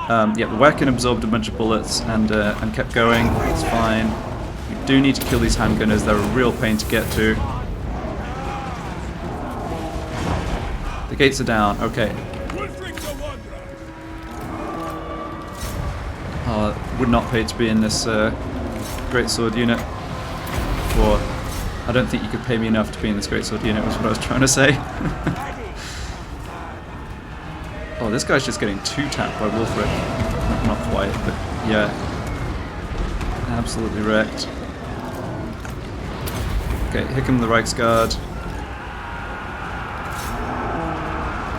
Yeah, the Wecken absorbed a bunch of bullets and kept going. It's fine. We do need to kill these handgunners. They're a real pain to get to. The gates are down. Okay. Would not pay to be in this greatsword unit. Or I don't think you could pay me enough to be in this greatsword unit, was what I was trying to say. Oh, this guy's just getting two-tapped by Wulfric. Not quite, but yeah. Absolutely wrecked. Okay, here come the Reichsguard.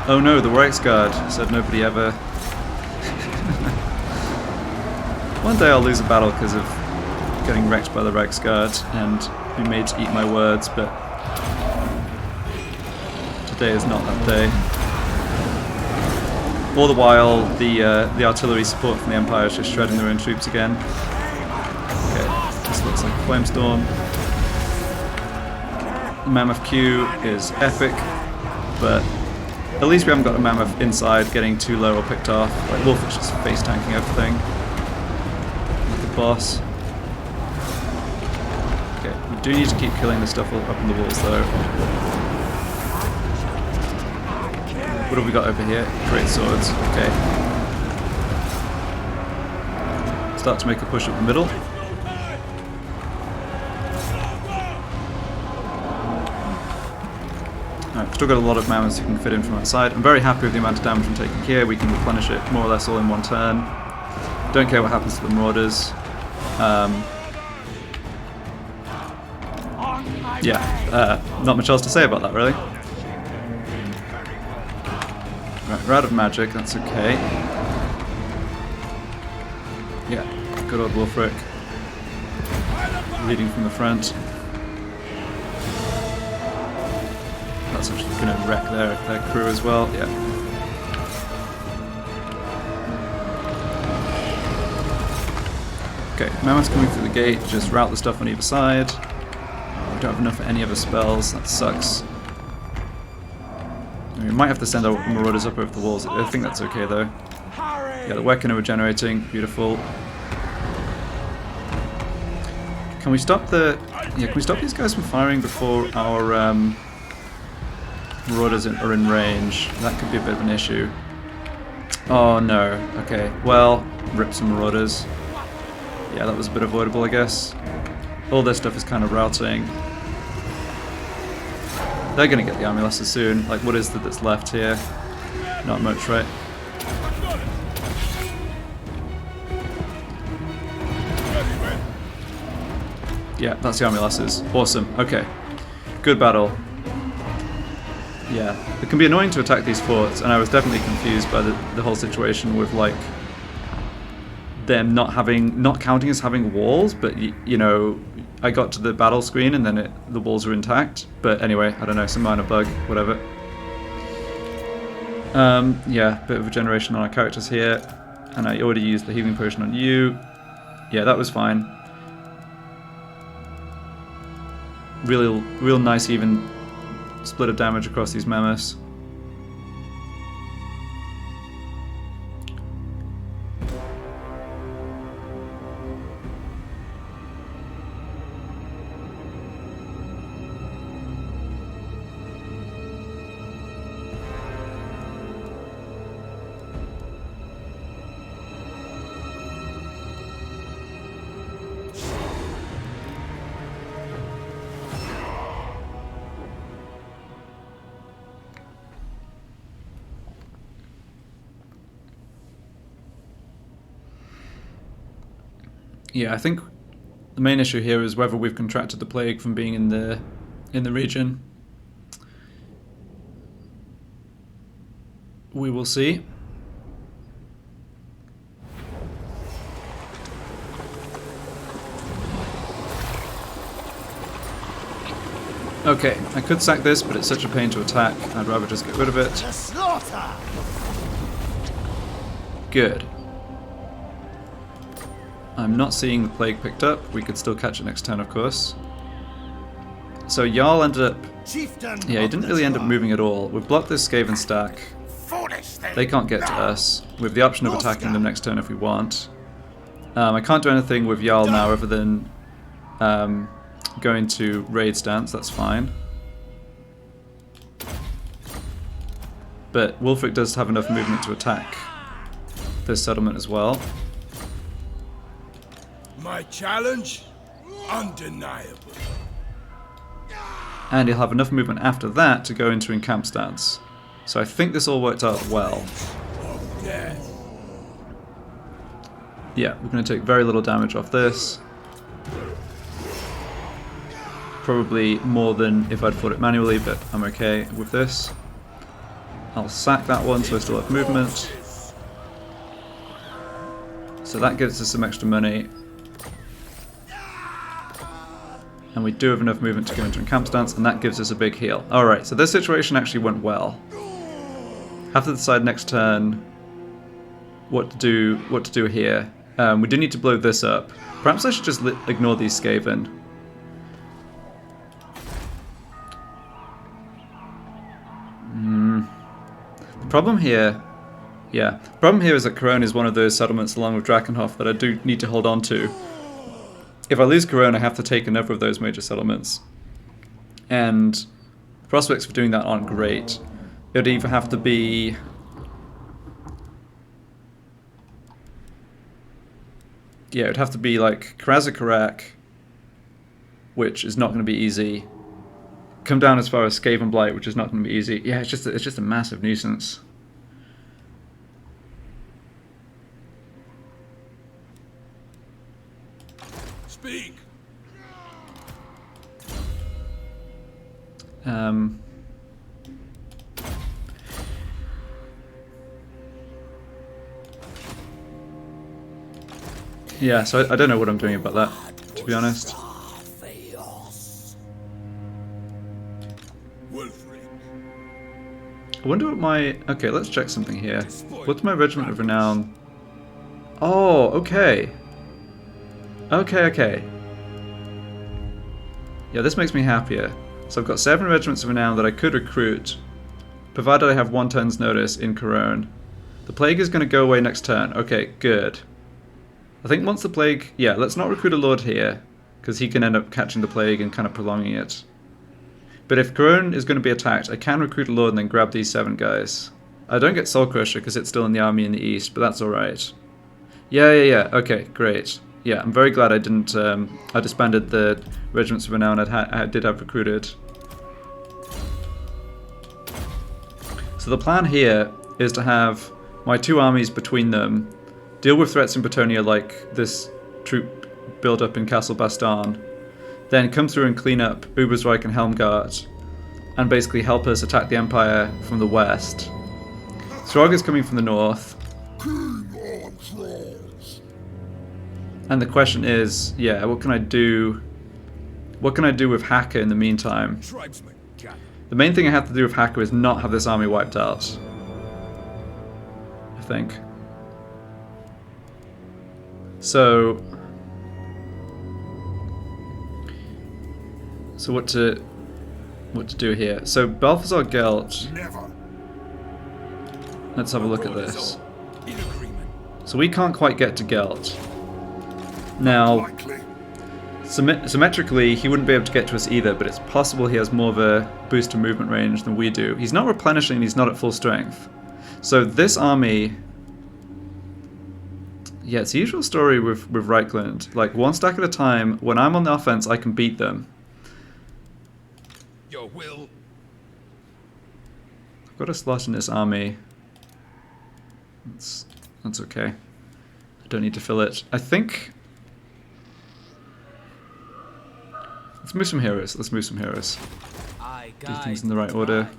Oh no, the Reichsguard said nobody ever. One day I'll lose a battle because of getting wrecked by the Reichsguard and be made to eat my words, but today is not that day. All the while, the artillery support from the Empire is just shredding their own troops again. Okay, this looks like a flamestorm. The Mammoth Q is epic, but at least we haven't got a Mammoth inside getting too low or picked off. Like Wolf is just face tanking everything. Like a boss. Okay, we do need to keep killing the stuff up in the walls though. What have we got over here? Great swords. Okay. Start to make a push up the middle. Alright, still got a lot of mammoths who can fit in from outside. I'm very happy with the amount of damage I'm taking here. We can replenish it more or less all in one turn. Don't care what happens to the marauders. Not much else to say about that, really. Right, we're out of magic, that's okay. Yeah, good old Wulfric. Leading from the front. That's actually going to wreck their crew as well, yeah. Okay, Mammoth's coming through the gate, just route the stuff on either side. We don't have enough for any other spells, that sucks. We might have to send our marauders up over the walls. I think that's okay though. Yeah, the Wecken are regenerating. Beautiful. Can we stop the? Yeah, can we stop these guys from firing before our marauders are in range? That could be a bit of an issue. Oh no. Okay. Well, rip some marauders. Yeah, that was a bit avoidable, I guess. All this stuff is kind of routing. They're going to get the army lasses soon. Like, what is it that's left here? Not much, right? Yeah, that's the army lasses. Awesome. Okay. Good battle. Yeah. It can be annoying to attack these forts, and I was definitely confused by the whole situation with, like, them not counting as having walls, but, you know, I got to the battle screen and then the walls were intact. But anyway, I don't know, some minor bug, whatever. Yeah, bit of regeneration on our characters here. And I already used the healing potion on you. Yeah, that was fine. Real nice even split of damage across these mammoths. Yeah, I think the main issue here is whether we've contracted the plague from being in the region. We will see. Okay, I could sack this, but it's such a pain to attack. I'd rather just get rid of it. The slaughter! Good. I'm not seeing the plague picked up. We could still catch it next turn, of course. So Jarl ended up... Chieftain Yeah, he of didn't the really end up tribe. moving at all. We've blocked this Skaven stack. Foolish thing. They can't get to us. We have the option of attacking them next turn if we want. I can't do anything with Jarl now other than going to raid stance. That's fine. But Wulfric does have enough movement to attack this settlement as well. My challenge? Undeniable. And he'll have enough movement after that to go into encamp stance. So I think this all worked out well. Of death. Yeah, we're going to take very little damage off this. Probably more than if I'd fought it manually, but I'm okay with this. I'll sack that one so I still have movement. So that gives us some extra money. And we do have enough movement to go into encamp stance, and that gives us a big heal. Alright, so this situation actually went well. Have to decide next turn what to do here. We do need to blow this up. Perhaps I should just ignore these Skaven. The problem here... Yeah, the problem here is that Corona is one of those settlements along with Drakenhof that I do need to hold on to. If I lose Corona, I have to take another of those major settlements. And the prospects for doing that aren't great. It would either have to be... Yeah, it would have to be like Karazakarak, which is not going to be easy. Come down as far as Skaven Blight, which is not going to be easy. Yeah, it's just a massive nuisance. Speak. Yeah, so I don't know what I'm doing about that, to be honest. I wonder what my... Okay, let's check something here. What's my Regiment of Renown? Oh, okay. Okay. Yeah, this makes me happier. So I've got 7 Regiments of Renown that I could recruit, provided I have 1 turn's notice in Corone. The Plague is going to go away next turn. Okay, good. I think once the Plague... Yeah, let's not recruit a Lord here, because he can end up catching the Plague and kind of prolonging it. But if Corone is going to be attacked, I can recruit a Lord and then grab these 7 guys. I don't get Soul Crusher because it's still in the army in the east, but that's alright. Yeah. Okay, great. Yeah, I'm very glad I didn't... I disbanded the Regiments of Renown I did have recruited. So the plan here is to have my 2 armies between them, deal with threats in Bretonnia like this troop build-up in Castle Bastan, then come through and clean up Ubersreich and Helmgart, and basically help us attack the Empire from the west. Throgg is coming from the north. And the question is, yeah, what can I do? What can I do with Hacker in the meantime? The main thing I have to do with Hacker is not have this army wiped out, I think. So what to do here? So Balthazar Gelt. Let's have a look at this. So we can't quite get to Gelt. Now, symmetrically, he wouldn't be able to get to us either, but it's possible he has more of a boost to movement range than we do. He's not replenishing, he's not at full strength. So this army... Yeah, it's the usual story with Reichland. Like, 1 stack at a time, when I'm on the offense, I can beat them. Your will. I've got a slot in this army. That's okay. I don't need to fill it. I think Let's move some heroes. Let's move some heroes. I Do guide things in the right order. tribe.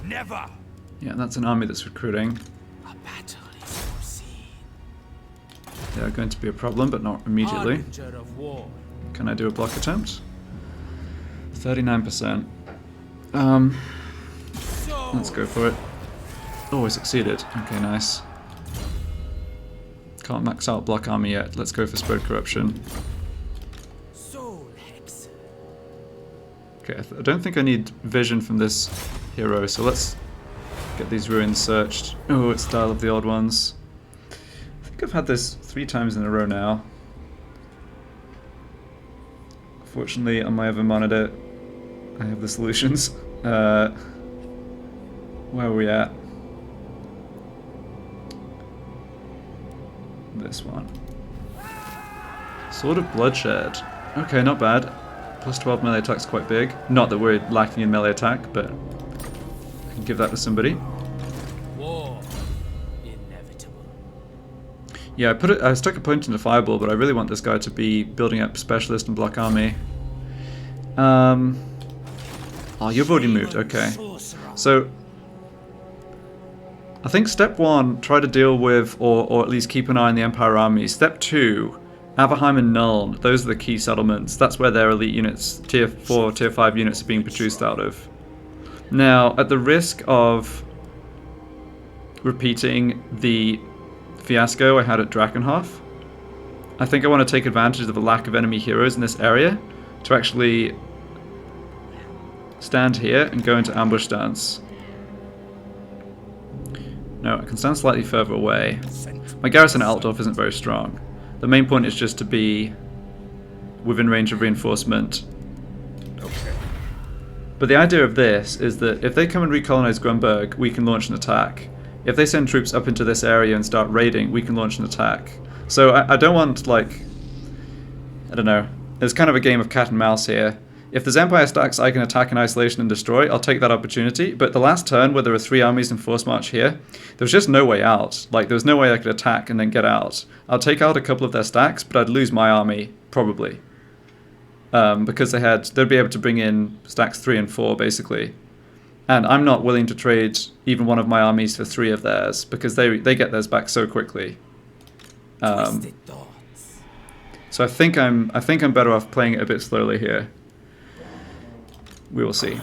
Never! Yeah, that's an army that's recruiting. A battle is foreseen. They are going to be a problem, but not immediately. Harbinger of war. Can I do a block attempt? 39%. So Let's go for it. Oh, I succeeded. Okay, nice. Can't max out block army yet. Let's go for spread corruption. soul hex. Okay, I don't think I need vision from this hero, so let's get these ruins searched. Oh, it's Dial of the Old Ones. I think I've had this 3 times in a row now. Fortunately, on my other monitor, I have the solutions. Where are we at? This one. Sword of Bloodshed. Okay, not bad. Plus 12 melee attack's quite big. Not that we're lacking in melee attack, but I can give that to somebody. War. Inevitable. Yeah, I stuck a point into Fireball, but I really want this guy to be building up Specialist and Block Army. Oh, you've already moved, okay. So, I think step 1, try to deal with, or at least keep an eye on the Empire army. Step 2, Averheim and Nuln, those are the key settlements. That's where their elite units, tier 4, tier 5 units are being produced out of. Now, at the risk of repeating the fiasco I had at Drakenhof, I think I want to take advantage of the lack of enemy heroes in this area to actually stand here and go into ambush stance. No, I can stand slightly further away. My garrison at Altdorf isn't very strong. The main point is just to be within range of reinforcement. Okay. But the idea of this is that if they come and recolonize Grunberg, we can launch an attack. If they send troops up into this area and start raiding, we can launch an attack. So I don't want, like, I don't know. There's kind of a game of cat and mouse here. If there's Empire stacks I can attack in isolation and destroy, I'll take that opportunity. But the last turn, where there were 3 armies in force march here, there was just no way out. Like, there was no way I could attack and then get out. I'll take out a couple of their stacks, but I'd lose my army, probably. Because they'd be able to bring in stacks 3 and 4, basically. And I'm not willing to trade even one of my armies for 3 of theirs, because they get theirs back so quickly. Twisted thoughts. So I think I'm better off playing it a bit slowly here. We will see.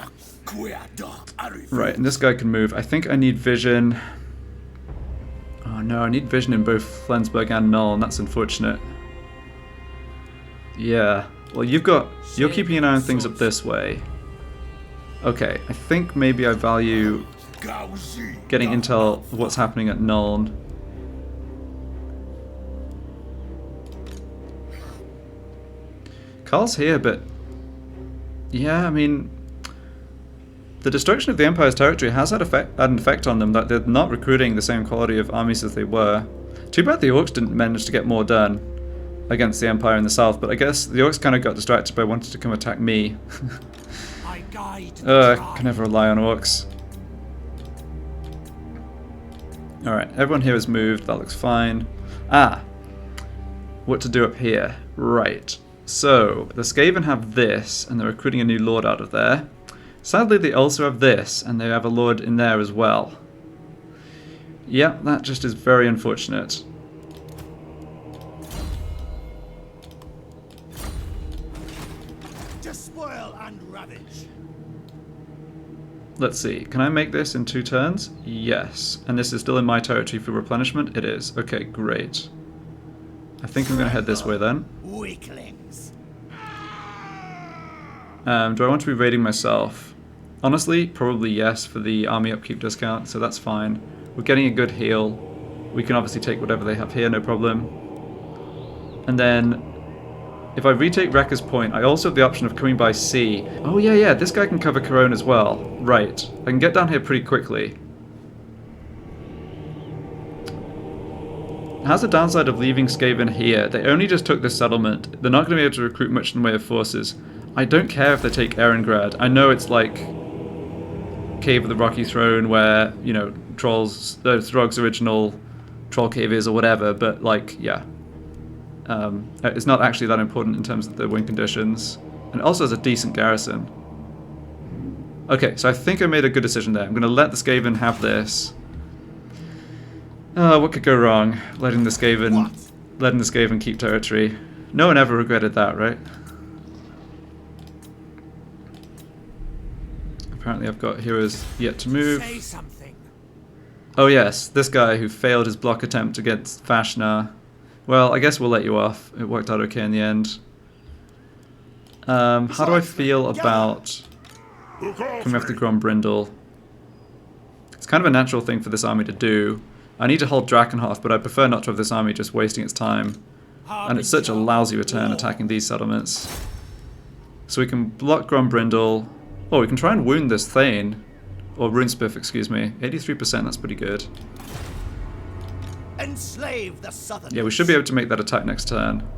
Right, and this guy can move. I think I need vision. Oh no, I need vision in both Flensburg and Nuln. That's unfortunate. Yeah. Well, you're keeping an eye on things up this way. Okay, I think maybe I value getting intel of what's happening at Nuln. Carl's here, but yeah, I mean, the destruction of the Empire's territory has had an effect on them, that they're not recruiting the same quality of armies as they were. Too bad the Orcs didn't manage to get more done against the Empire in the south, but I guess the Orcs kind of got distracted by wanting to come attack me. I guide Can never rely on Orcs. Alright, everyone here has moved, that looks fine. What to do up here? Right. So, the Skaven have this, and they're recruiting a new lord out of there. Sadly, they also have this, and they have a lord in there as well. Yep, that just is very unfortunate. despoil and ravage. Let's see, can I make this in 2 turns? Yes. And this is still in my territory for replenishment? It is. Okay, great. I think I'm going to head this way then. Weaklings. Do I want to be raiding myself? Honestly, probably yes for the army upkeep discount, so that's fine. We're getting a good heal. We can obviously take whatever they have here, no problem. And then, if I retake Wrecker's Point, I also have the option of coming by sea. Oh yeah, this guy can cover Corone as well. Right, I can get down here pretty quickly. It has the downside of leaving Skaven here. They only just took this settlement. They're not going to be able to recruit much in the way of forces. I don't care if they take Erengrad. I know it's like Cave of the Rocky Throne where, you know, Throgg's original troll cave is or whatever, but like, yeah. It's not actually that important in terms of the win conditions. And it also has a decent garrison. Okay, so I think I made a good decision there. I'm going to let the Skaven have this. What could go wrong? Letting the Skaven keep territory. No one ever regretted that, right? Apparently I've got heroes yet to move. Say something. Oh yes, this guy who failed his block attempt against Vashnar. Well, I guess we'll let you off. It worked out okay in the end. How do I feel about coming after Grombrindle? It's kind of a natural thing for this army to do. I need to hold Drakenhof, but I prefer not to have this army just wasting its time. And it's such a lousy return attacking these settlements. So we can block Grombrindle. Oh, we can try and wound this Thane. Or Runespiff, excuse me. 83%, that's pretty good. Enslave the southern. Yeah, we should be able to make that attack next turn.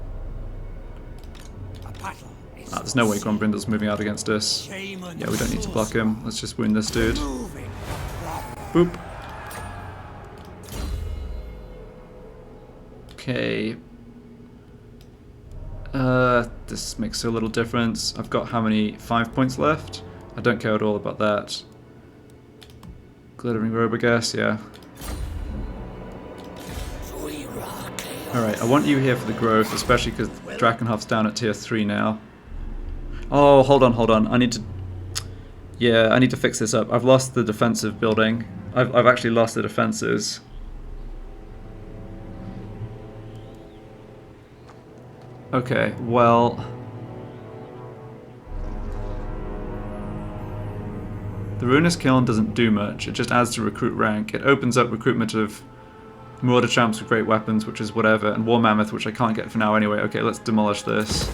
There's no way Grombrindle's moving out against us. Yeah, we don't need to block him. Let's just wound this dude. Boop. Okay. This makes so little difference. I've got how many? 5 points left? I don't care at all about that. Glittering robe, I guess, yeah. Alright, I want you here for the growth, especially because Drakenhof's down at tier 3 now. Oh, hold on. I need to... Yeah, I need to fix this up. I've lost the defensive building. I've actually lost the defenses. Okay, well... The Ruinous Kiln doesn't do much. It just adds to recruit rank. It opens up recruitment of Marauder Champs with great weapons, which is whatever, and War Mammoth, which I can't get for now anyway. Okay, let's demolish this.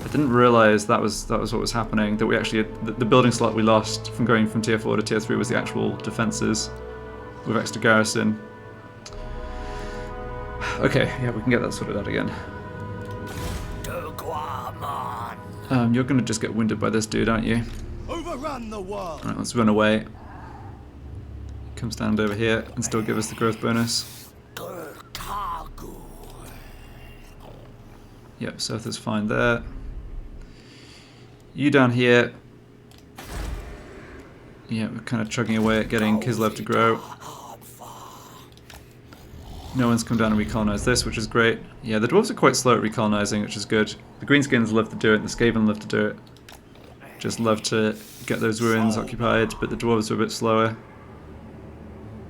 I didn't realize that was what was happening. That we actually the building slot we lost from going from tier 4 to tier 3 was the actual defenses with extra garrison. Okay, yeah, we can get that sorted out again. You're gonna just get wounded by this dude, aren't you? Overrun the world. Alright, let's run away. He comes down over here and still give us the growth bonus. Yep, South is fine there. You down here. Yeah, we're kind of chugging away at getting Kislev to grow. No one's come down and recolonized this, which is great. Yeah, the dwarves are quite slow at recolonizing, which is good. The greenskins love to do it, the Skaven love to do it. Just love to get those ruins occupied, but the dwarves are a bit slower.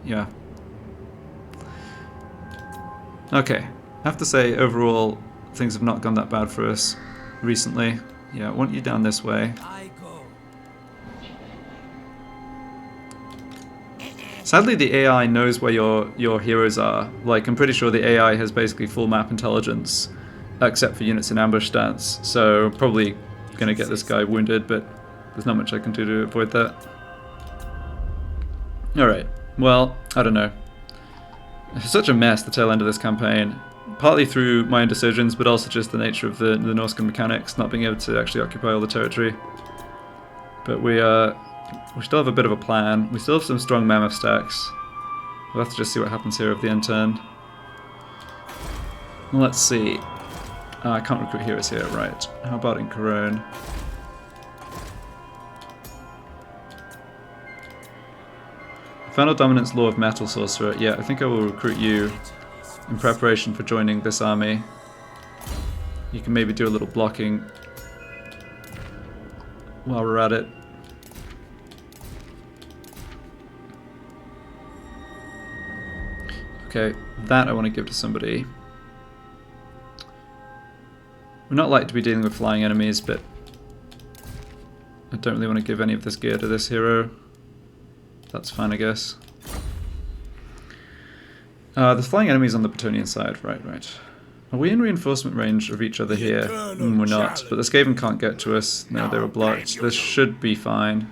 Yeah. Okay, I have to say, overall, things have not gone that bad for us recently. Yeah, I want you down this way. Sadly, the AI knows where your heroes are. Like, I'm pretty sure the AI has basically full map intelligence, except for units in ambush stats. So, probably gonna get this guy wounded, but there's not much I can do to avoid that. Alright, well, I don't know. It's such a mess, the tail end of this campaign. Partly through my indecisions, but also just the nature of the Norscan mechanics, not being able to actually occupy all the territory. But we still have a bit of a plan. We still have some strong mammoth stacks. We'll have to just see what happens here of the end turn. Let's see. I can't recruit heroes here, right. How about in Corone? Final Dominance Law of Metal Sorcerer. Yeah, I think I will recruit you in preparation for joining this army. You can maybe do a little blocking while we're at it. Okay, that I want to give to somebody. We're not like to be dealing with flying enemies, but I don't really want to give any of this gear to this hero. That's fine, I guess. There's flying enemies on the Bretonnian side. Right. Are we in reinforcement range of each other here? We're not, but the Skaven can't get to us. No, they were blocked. This should be fine.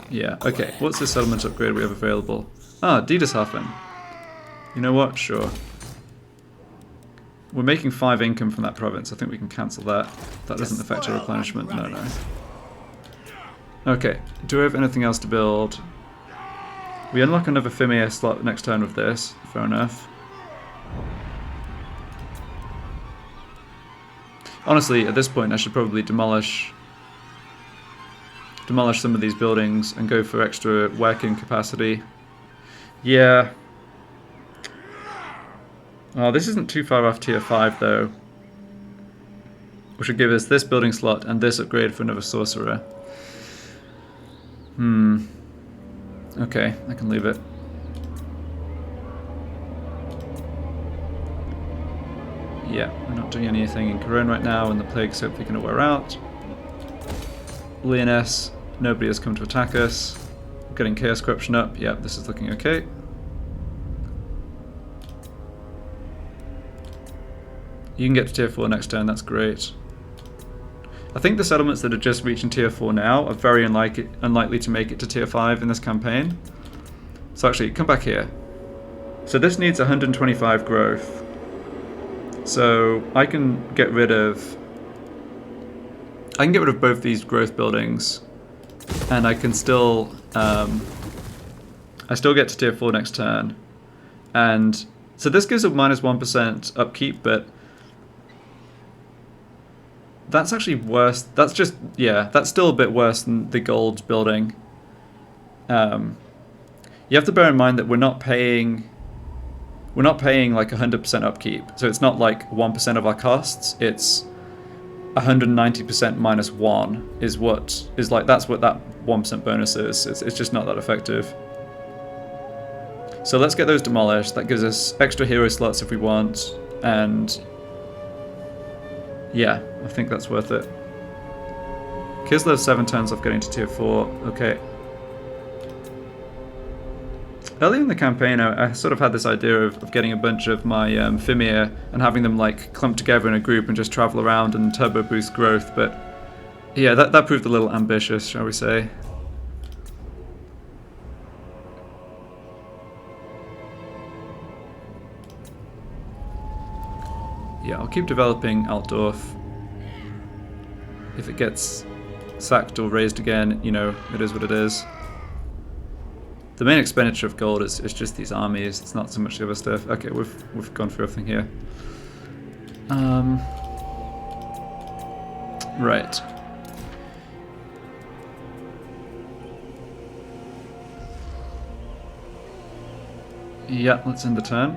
Yeah, okay. What's the settlement upgrade we have available? Ah, Diedeshafen. You know what? Sure. We're making 5 income from that province. I think we can cancel that. That doesn't affect our spoil replenishment. and No, run no. it. Okay, do we have anything else to build? We unlock another Fimir slot next turn with this. Fair enough. Honestly, at this point I should probably demolish some of these buildings and go for extra working capacity. Yeah. Oh, this isn't too far off tier 5 though. Which would give us this building slot and this upgrade for another sorcerer. Okay, I can leave it. Yeah, we're not doing anything in Corone right now, and the plague's hopefully going to wear out. Leoness, nobody has come to attack us. Getting Chaos Corruption up. Yeah, this is looking okay. You can get to tier 4 next turn, that's great. I think the settlements that are just reaching tier 4 now are very unlikely to make it to tier 5 in this campaign. So actually, come back here. So this needs 125 growth. So I can get rid of both these growth buildings, and I can still I still get to tier 4 next turn. And so this gives a -1% upkeep, but that's actually worse. That's just, yeah, that's still a bit worse than the gold building. You have to bear in mind that we're not paying like 100% upkeep. So it's not like 1% of our costs. It's 190% minus 1 is what is like, that's what that 1% bonus is. It's just not that effective. So let's get those demolished. That gives us extra hero slots if we want, and yeah, I think that's worth it. Kislev 7 turns off getting to tier 4. Okay. Early in the campaign, I sort of had this idea of getting a bunch of my Fimir and having them like clump together in a group and just travel around and turbo boost growth, but yeah, that proved a little ambitious, shall we say. Yeah, I'll keep developing Altdorf. If it gets sacked or raised again, you know, it is what it is. The main expenditure of gold is just these armies. It's not so much the other stuff. Okay, we've gone through everything here. Right. Yeah, let's end the turn.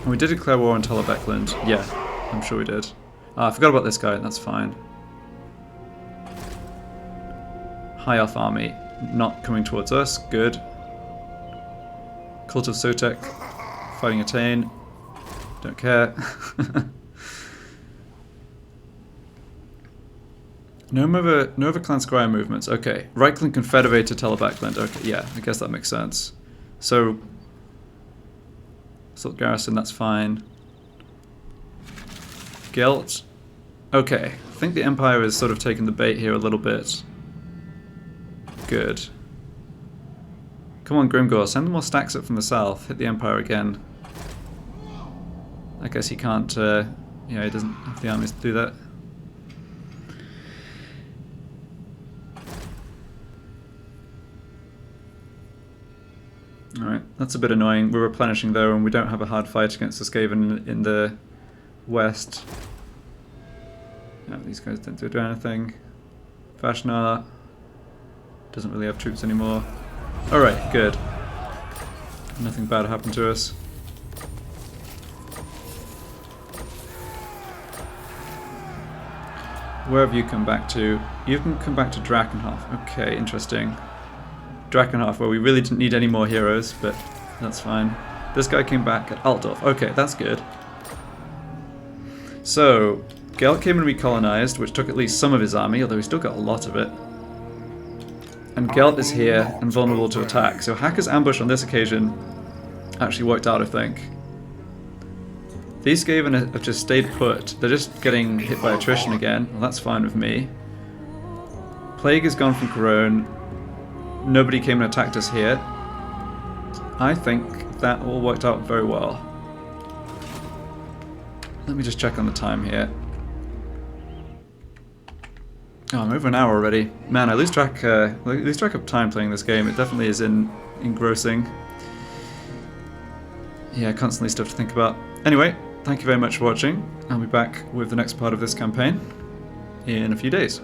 And we did declare war on Debacle. Yeah, I'm sure we did. I forgot about this guy, that's fine. High Elf army, not coming towards us, good. Cult of Sotek, fighting Attain, don't care. No other clan squire movements, okay. Right clan confederated Telebackland, okay, yeah, I guess that makes sense. So, Assault Garrison, that's fine. Guilt. Okay, I think the Empire is sort of taking the bait here a little bit. Good. Come on, Grimgor, send more stacks up from the south. Hit the Empire again. I guess he can't, yeah, he doesn't have the armies to do that. Alright, that's a bit annoying. We're replenishing though, and we don't have a hard fight against the Skaven in the west. No, these guys don't do anything. Vashnar doesn't really have troops anymore. Alright, good. Nothing bad happened to us. Where have you come back to? You can come back to Drakenhof. Okay, interesting. Drakenhof, where we really didn't need any more heroes, but that's fine. This guy came back at Altdorf. Okay, that's good. So, Gelt came and recolonized, which took at least some of his army, although he still got a lot of it. And Gelt is here and vulnerable to attack. So Hacker's ambush on this occasion actually worked out, I think. These Skaven have just stayed put. They're just getting hit by attrition again. Well, that's fine with me. Plague is gone from Corone. Nobody came and attacked us here. I think that all worked out very well. Let me just check on the time here. Oh, I'm over an hour already. Man, I lose track of time playing this game. It definitely is engrossing. Yeah, constantly stuff to think about. Anyway, thank you very much for watching. I'll be back with the next part of this campaign in a few days.